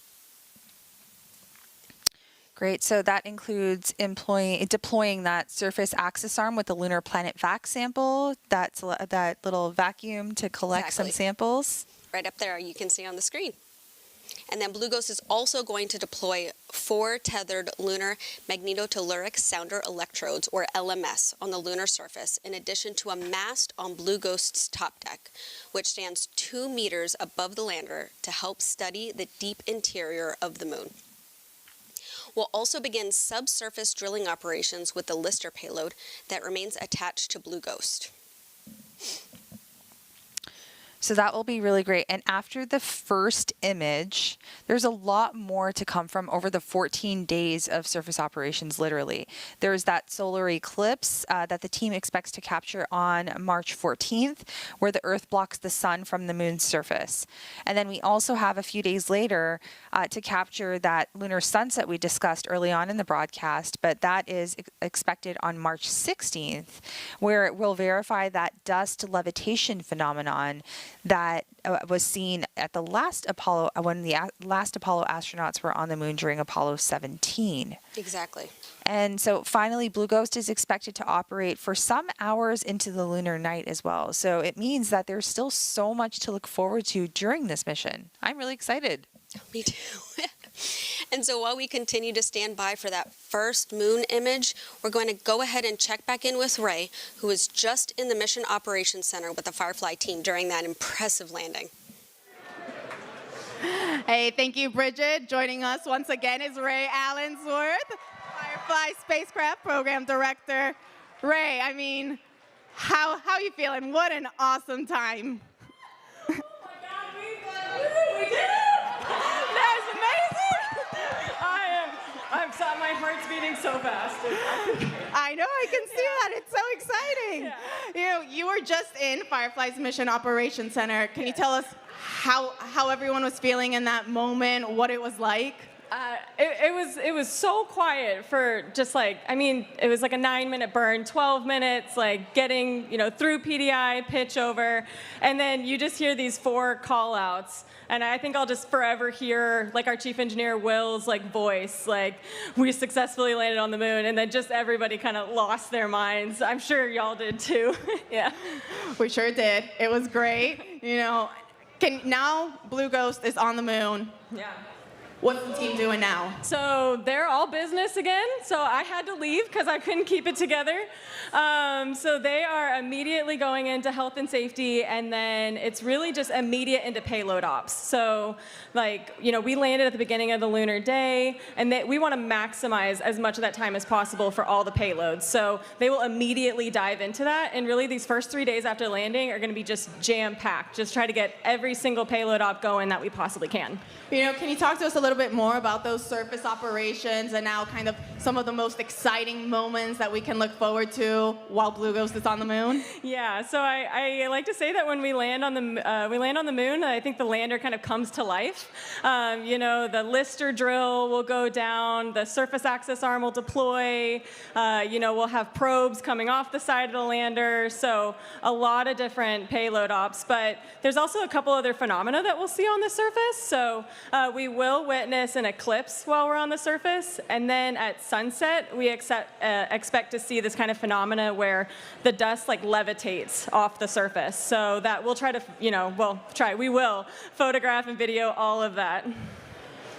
S9: Great. So that includes deploying that surface access arm with the lunar planet vac sample, that little vacuum to collect some samples.
S8: Right up there, you can see on the screen. And then Blue Ghost is also going to deploy 4 tethered lunar magnetotelluric sounder electrodes, or LMS, on the lunar surface, in addition to a mast on Blue Ghost's top deck, which stands 2 meters above the lander to help study the deep interior of the moon. We'll also begin subsurface drilling operations with the Lister payload that remains attached to Blue Ghost.
S9: So that will be really great. And after the first image, there's a lot more to come from over the 14 days of surface operations, literally. There's that solar eclipse that the team expects to capture on March 14th, where the Earth blocks the sun from the moon's surface. And then we also have a few days later to capture that lunar sunset we discussed early on in the broadcast, but that is expected on March 16th, where it will verify that dust levitation phenomenon that was seen at the last Apollo, when the last Apollo astronauts were on the moon during Apollo 17.
S8: Exactly.
S9: And so finally, Blue Ghost is expected to operate for some hours into the lunar night as well. So it means that there's still so much to look forward to during this mission. I'm really excited.
S8: Me too. And so while we continue to stand by for that first moon image, we're going to go ahead and check back in with Ray, who was just in the Mission Operations Center with the Firefly team during that impressive landing.
S5: Hey, thank you, Bridget. Joining us once again is Ray Allensworth, Firefly Spacecraft Program Director. Ray, I mean, how you feeling? What an awesome time.
S17: We did it! That's amazing! My heart's beating so fast.
S5: I know, I can see that. It's so exciting.
S17: Yeah.
S5: You know, you were just in Firefly's Mission Operations Center. Can you tell us how everyone was feeling in that moment, what it was like?
S17: It was so quiet for just like, I mean, it was like a 9-minute burn, 12 minutes, like getting, through PDI, pitch over, and then you just hear these 4 call outs. And I think I'll just forever hear like our chief engineer Will's like voice, like we successfully landed on the moon, and then just everybody kind of lost their minds. I'm sure y'all did too. Yeah.
S5: We sure did. It was great. Now Blue Ghost is on the moon.
S17: Yeah.
S5: What's the team doing now?
S17: So they're all business again, so I had to leave because I couldn't keep it together. So they are immediately going into health and safety, and then it's really just immediate into payload ops. So we landed at the beginning of the lunar day, and we want to maximize as much of that time as possible for all the payloads. So they will immediately dive into that, and really these first 3 days after landing are going to be just jam-packed. Just try to get every single payload op going that we possibly can.
S5: Can you talk to us a little bit more about those surface operations and now kind of some of the most exciting moments that we can look forward to while Blue Ghost is on the moon?
S17: Yeah, so I like to say that when we land on the moon, I think the lander kind of comes to life. The Lister drill will go down, the surface access arm will deploy, we'll have probes coming off the side of the lander, so a lot of different payload ops, but there's also a couple other phenomena that we'll see on the surface. So we will witness an eclipse while we're on the surface, and then at sunset we expect to see this kind of phenomena where the dust levitates off the surface. So that we'll try to, we will photograph and video all of that.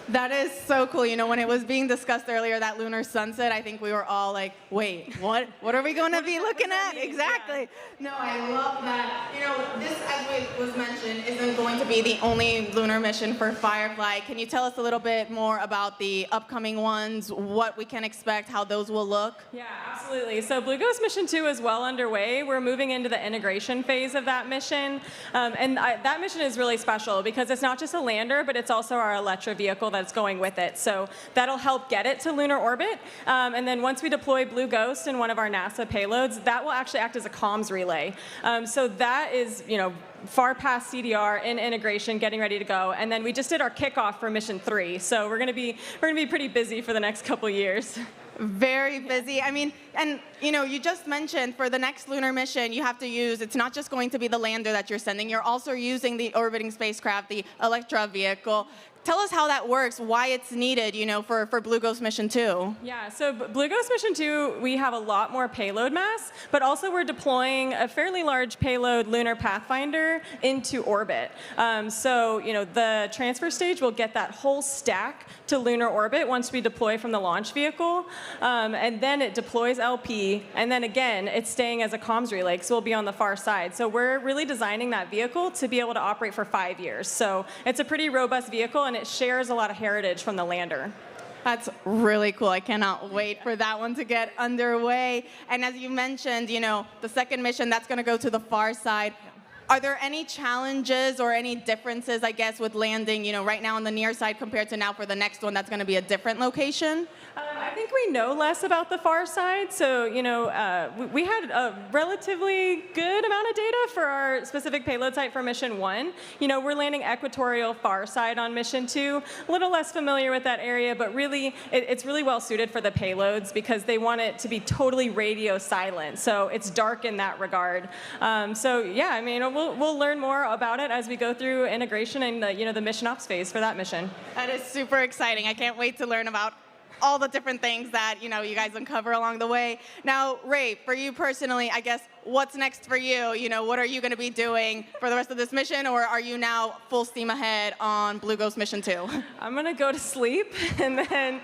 S5: That is so cool. When it was being discussed earlier, that lunar sunset, I think we were all like, wait, what are we going to be looking at? Exactly. Yeah. No, I love that. This, as was mentioned, isn't going to be the only lunar mission for Firefly. Can you tell us a little bit more about the upcoming ones, what we can expect, how those will look?
S17: Yeah, absolutely. So Blue Ghost Mission 2 is well underway. We're moving into the integration phase of that mission. That mission is really special because it's not just a lander, but it's also our Electra vehicle that's going with it. So that'll help get it to lunar orbit. And then once we deploy Blue Ghost in one of our NASA payloads, that will actually act as a comms relay. So that is, far past CDR in integration, getting ready to go. And then we just did our kickoff for Mission 3. So we're going to be pretty busy for the next couple years.
S5: Very busy. I mean, and you just mentioned for the next lunar mission, you have to use, it's not just going to be the lander that you're sending, you're also using the orbiting spacecraft, the Electra vehicle. Tell us how that works, why it's needed, for Blue Ghost Mission 2.
S17: Yeah, so Blue Ghost Mission 2, we have a lot more payload mass, but also we're deploying a fairly large payload lunar pathfinder into orbit. The transfer stage will get that whole stack to lunar orbit once we deploy from the launch vehicle, and then it deploys LP, and then again, it's staying as a comms relay, so we'll be on the far side. So we're really designing that vehicle to be able to operate for 5 years. So it's a pretty robust vehicle, and it shares a lot of heritage from the lander.
S5: That's really cool. I cannot wait for that one to get underway. And as you mentioned, the second mission, that's going to go to the far side. Are there any challenges or any differences, I guess, with landing, right now on the near side compared to now for the next one that's going to be a different location?
S17: I think we know less about the far side, so we had a relatively good amount of data for our specific payload site for Mission 1. We're landing equatorial far side on Mission 2. A little less familiar with that area, but really, it's really well suited for the payloads because they want it to be totally radio silent, so it's dark in that regard. We'll learn more about it as we go through integration and the mission ops phase for that mission.
S5: That is super exciting. I can't wait to learn about all the different things that you guys uncover along the way. Now, Ray, for you personally, I guess what's next for you? What are you going to be doing for the rest of this mission, or are you now full steam ahead on Blue Ghost Mission 2?
S17: I'm going to go to sleep and then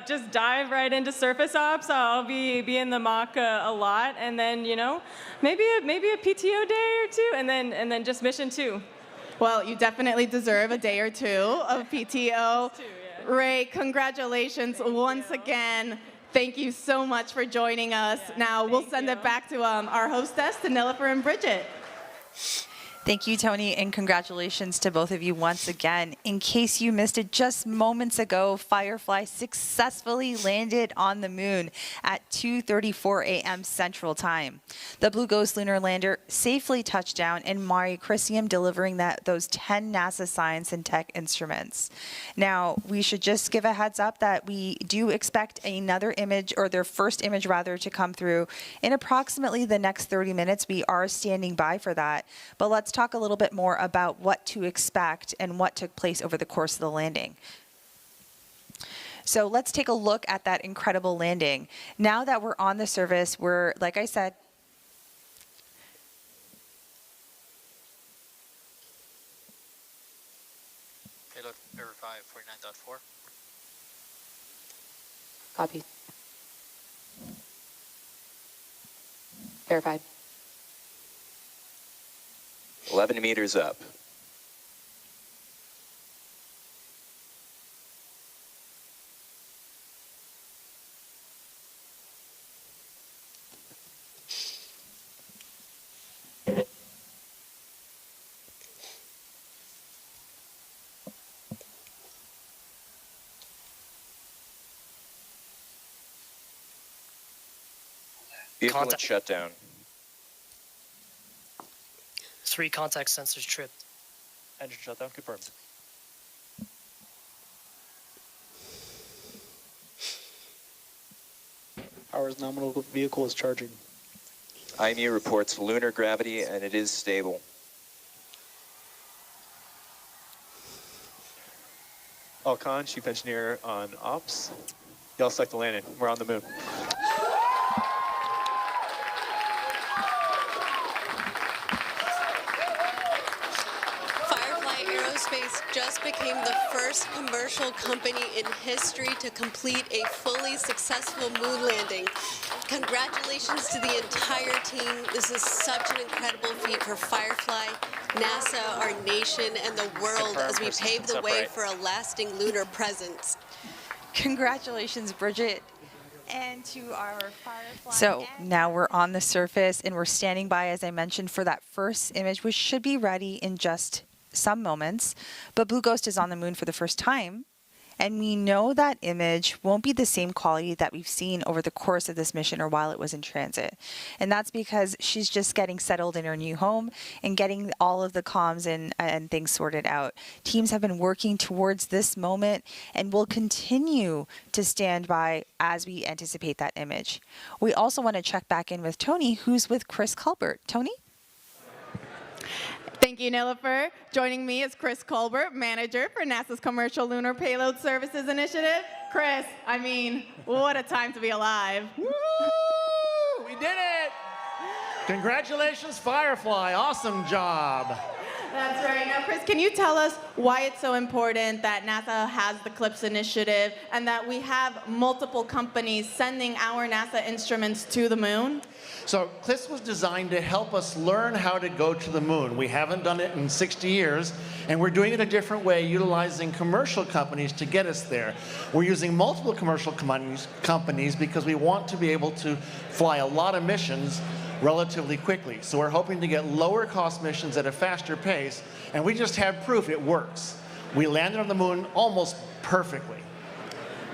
S17: just dive right into surface ops. I'll be in the mock a lot, and then maybe a PTO day or two, and then just Mission 2.
S5: Well, you definitely deserve a day or two of PTO. Ray, congratulations once again. Thank you so much for joining us. Now, we'll send it back to our hostess, to Nilofer and Bridget.
S9: Thank you, Tony, and congratulations to both of you once again. In case you missed it just moments ago, Firefly successfully landed on the moon at 2:34 a.m. Central Time. The Blue Ghost lunar lander safely touched down in Mare Crisium, delivering those 10 NASA science and tech instruments. Now, we should just give a heads up that we do expect another image, or their first image rather, to come through in approximately the next 30 minutes. We are standing by for that. But let's talk a little bit more about what to expect and what took place over the course of the landing. So let's take a look at that incredible landing. Now that we're on the surface, we're, like I said,
S7: Payload verify 49.4.
S18: Copy. Verified.
S11: 11 meters up. Vehicle and shutdown.
S14: 3 contact sensors tripped.
S13: Engine shutdown confirmed. Power's nominal vehicle is charging.
S11: IMU reports lunar gravity and it is stable.
S13: Alcon, Chief Engineer on Ops. Y'all select the landing. We're on the moon.
S8: Just became the first commercial company in history to complete a fully successful moon landing. Congratulations to the entire team. This is such an incredible feat for Firefly, NASA, our nation, and the world as we pave the way for a lasting lunar presence.
S9: Congratulations, Bridget. And to our Firefly. So now we're on the surface and we're standing by, as I mentioned, for that first image, which should be ready in just some moments. But Blue Ghost is on the moon for the first time, and we know that image won't be the same quality that we've seen over the course of this mission or while it was in transit. And that's because she's just getting settled in her new home and getting all of the comms and things sorted out. Teams have been working towards this moment and will continue to stand by as we anticipate that image. We also want to check back in with Tony, who's with Chris Colbert. Tony?
S5: Thank you, Nilofer. Joining me is Chris Colbert, manager for NASA's Commercial Lunar Payload Services Initiative. Chris, I mean, what a time to be alive.
S19: Woo! We did it! Congratulations, Firefly. Awesome job.
S5: That's right. Now, Chris, can you tell us why it's so important that NASA has the CLIPS initiative and that we have multiple companies sending our NASA instruments to the moon?
S19: So CLIPS was designed to help us learn how to go to the moon. We haven't done it in 60 years, and we're doing it a different way, utilizing commercial companies to get us there. We're using multiple commercial companies because we want to be able to fly a lot of missions relatively quickly. So we're hoping to get lower cost missions at a faster pace, and we just had proof it works. We landed on the moon almost perfectly.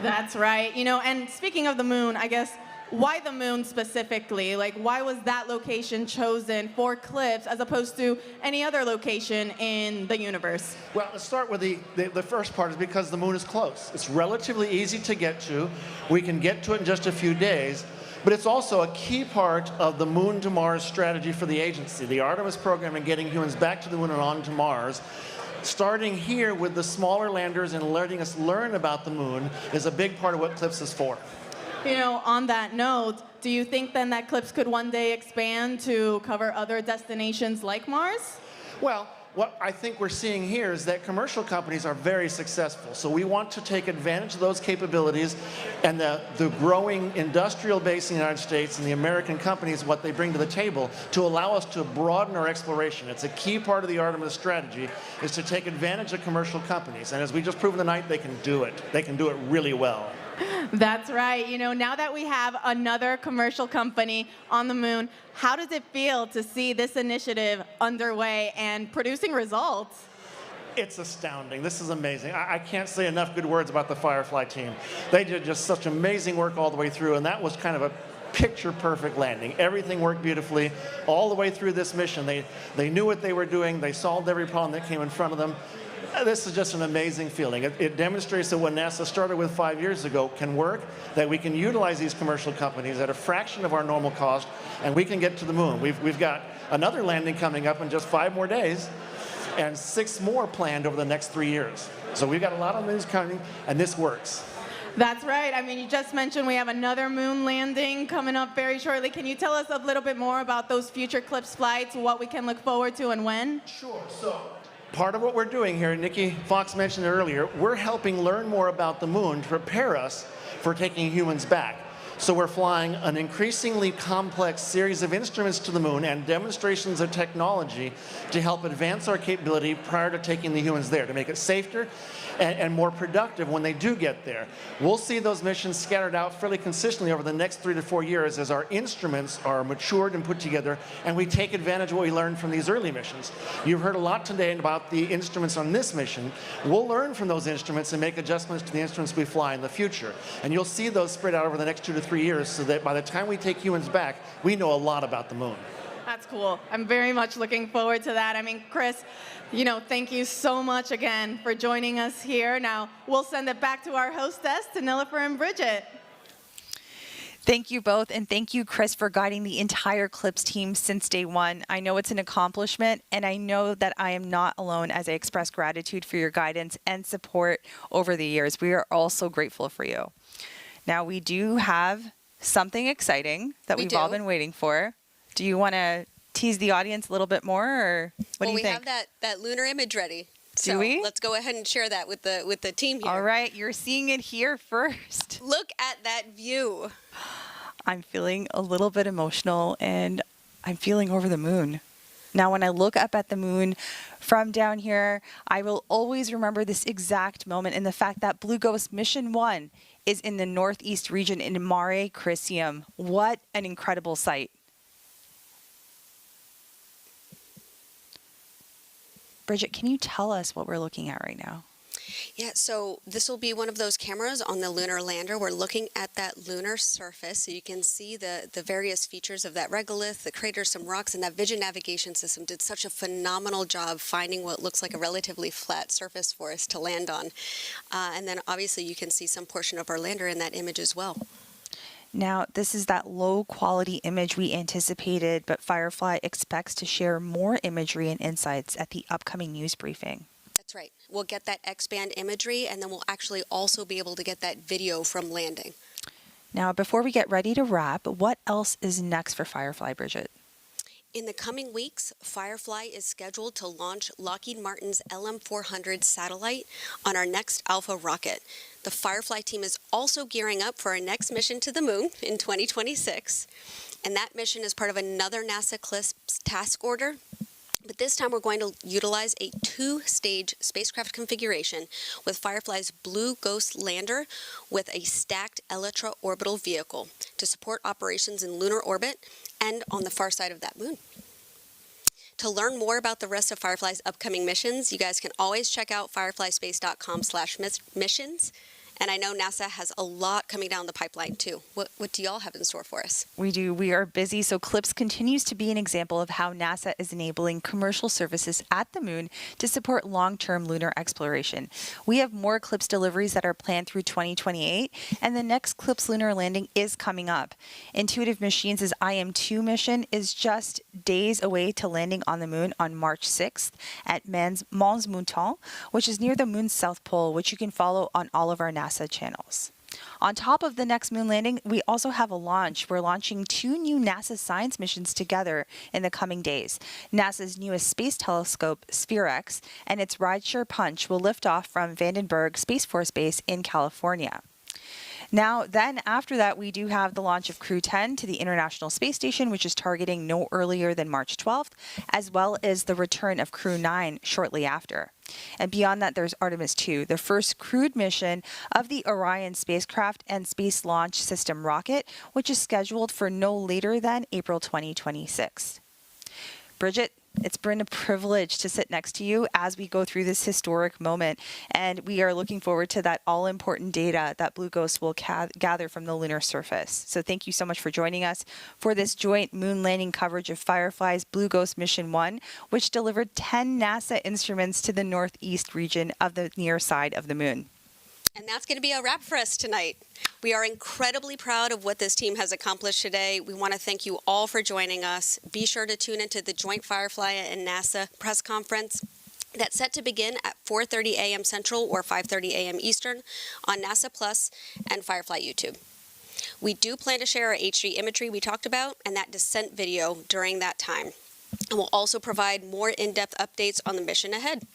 S5: That's right. You know, and speaking of the moon, I guess, why the moon specifically? Like, why was that location chosen for CLIPS as opposed to any other location in the universe?
S19: Well, let's start with the first part is because the moon is close. It's relatively easy to get to. We can get to it in just a few days, but it's also a key part of the Moon to Mars strategy for the agency, the Artemis program and getting humans back to the moon and on to Mars. Starting here with the smaller landers and letting us learn about the moon is a big part of what CLIPS is for.
S5: You know, on that note, do you think then that CLIPS could one day expand to cover other destinations like Mars?
S19: Well, what I think we're seeing here is that commercial companies are very successful. So we want to take advantage of those capabilities and the growing industrial base in the United States and the American companies, what they bring to the table to allow us to broaden our exploration. It's a key part of the Artemis strategy is to take advantage of commercial companies. And as we just proved tonight, they can do it. They can do it really well.
S5: That's right. You know, now that we have another commercial company on the moon, how does it feel to see this initiative underway and producing results?
S19: It's astounding. This is amazing. I can't say enough good words about the Firefly team. They did just such amazing work all the way through, and that was kind of a picture-perfect landing. Everything worked beautifully all the way through this mission. They knew what they were doing. They solved every problem that came in front of them. This is just an amazing feeling. It demonstrates that what NASA started with 5 years ago can work, that we can utilize these commercial companies at a fraction of our normal cost, and we can get to the moon. We've got another landing coming up in just 5 more days, and 6 more planned over the next 3 years. So we've got a lot of moons coming, and this works.
S5: That's right. I mean, you just mentioned we have another moon landing coming up very shortly. Can you tell us a little bit more about those future CLIPS flights, what we can look forward to, and when?
S19: Sure. So part of what we're doing here, Nikki Fox mentioned it earlier, we're helping learn more about the moon to prepare us for taking humans back. So we're flying an increasingly complex series of instruments to the moon and demonstrations of technology to help advance our capability prior to taking the humans there, to make it safer and more productive when they do get there. We'll see those missions scattered out fairly consistently over the next 3 to 4 years as our instruments are matured and put together, and we take advantage of what we learned from these early missions. You've heard a lot today about the instruments on this mission. We'll learn from those instruments and make adjustments to the instruments we fly in the future. And you'll see those spread out over the next 2 to 3 years so that by the time we take humans back, we know a lot about the moon.
S5: That's cool. I'm very much looking forward to that. I mean, Chris, you know, thank you so much again for joining us here. Now, we'll send it back to our hostess, to Nilofer and Bridget.
S9: Thank you both, and thank you, Chris, for guiding the entire CLIPS team since day one. I know it's an accomplishment, and I know that I am not alone as I express gratitude for your guidance and support over the years. We are all so grateful for you. Now, we do have something exciting that we've all been waiting for. Do you want to tease the audience a little bit more, or what do you think?
S8: Well, we have that lunar image ready.
S9: Do we?
S8: Let's go ahead and share that with the team here.
S9: All right, you're seeing it here first.
S8: Look at that view.
S9: I'm feeling a little bit emotional, and I'm feeling over the moon. Now, when I look up at the moon from down here, I will always remember this exact moment and the fact that Blue Ghost Mission 1 is in the northeast region in Mare Crisium. What an incredible sight. Bridget, can you tell us what we're looking at right now?
S8: Yeah, so this will be one of those cameras on the lunar lander. We're looking at that lunar surface, so you can see the various features of that regolith, the crater, some rocks, and that vision navigation system did such a phenomenal job finding what looks like a relatively flat surface for us to land on. And then obviously you can see some portion of our lander in that image as well.
S9: Now, this is that low quality image we anticipated, but Firefly expects to share more imagery and insights at the upcoming news briefing.
S8: That's right. We'll get that X-band imagery, and then we'll actually also be able to get that video from landing.
S9: Now, before we get ready to wrap, what else is next for Firefly, Bridget?
S8: In the coming weeks, Firefly is scheduled to launch Lockheed Martin's LM-400 satellite on our next Alpha rocket. The Firefly team is also gearing up for our next mission to the moon in 2026. And that mission is part of another NASA CLIPS task order But this time we're going to utilize a 2-stage spacecraft configuration with Firefly's Blue Ghost lander with a stacked Elytra orbital vehicle to support operations in lunar orbit and on the far side of that moon. To learn more about the rest of Firefly's upcoming missions, you guys can always check out fireflyspace.com/missions. And I know NASA has a lot coming down the pipeline too. What do y'all have in store for us?
S9: We do. We are busy. So CLIPS continues to be an example of how NASA is enabling commercial services at the moon to support long-term lunar exploration. We have more CLIPS deliveries that are planned through 2028, and the next CLIPS lunar landing is coming up. Intuitive Machines' IM-2 mission is just days away to landing on the moon on March 6th at Mons Mouton, which is near the moon's south pole, which you can follow on all of our NASA channels. On top of the next moon landing, we also have a launch. We're launching 2 new NASA science missions together in the coming days. NASA's newest space telescope, SphereX, and its rideshare Punch will lift off from Vandenberg Space Force Base in California. Now, then after that, we do have the launch of Crew 10 to the International Space Station, which is targeting no earlier than March 12th, as well as the return of Crew 9 shortly after. And beyond that, there's Artemis 2, the first crewed mission of the Orion spacecraft and Space Launch System rocket, which is scheduled for no later than April 2026. Bridget, it's been a privilege to sit next to you as we go through this historic moment, and we are looking forward to that all-important data that Blue Ghost will gather from the lunar surface. So thank you so much for joining us for this joint moon landing coverage of Firefly's Blue Ghost Mission 1, which delivered 10 NASA instruments to the northeast region of the near side of the moon.
S8: And that's going to be a wrap for us tonight. We are incredibly proud of what this team has accomplished today. We want to thank you all for joining us. Be sure to tune into the joint Firefly and NASA press conference that's set to begin at 4:30 a.m. Central or 5:30 a.m. Eastern on NASA Plus and Firefly YouTube. We do plan to share our HD imagery we talked about and that descent video during that time. And we'll also provide more in-depth updates on the mission ahead.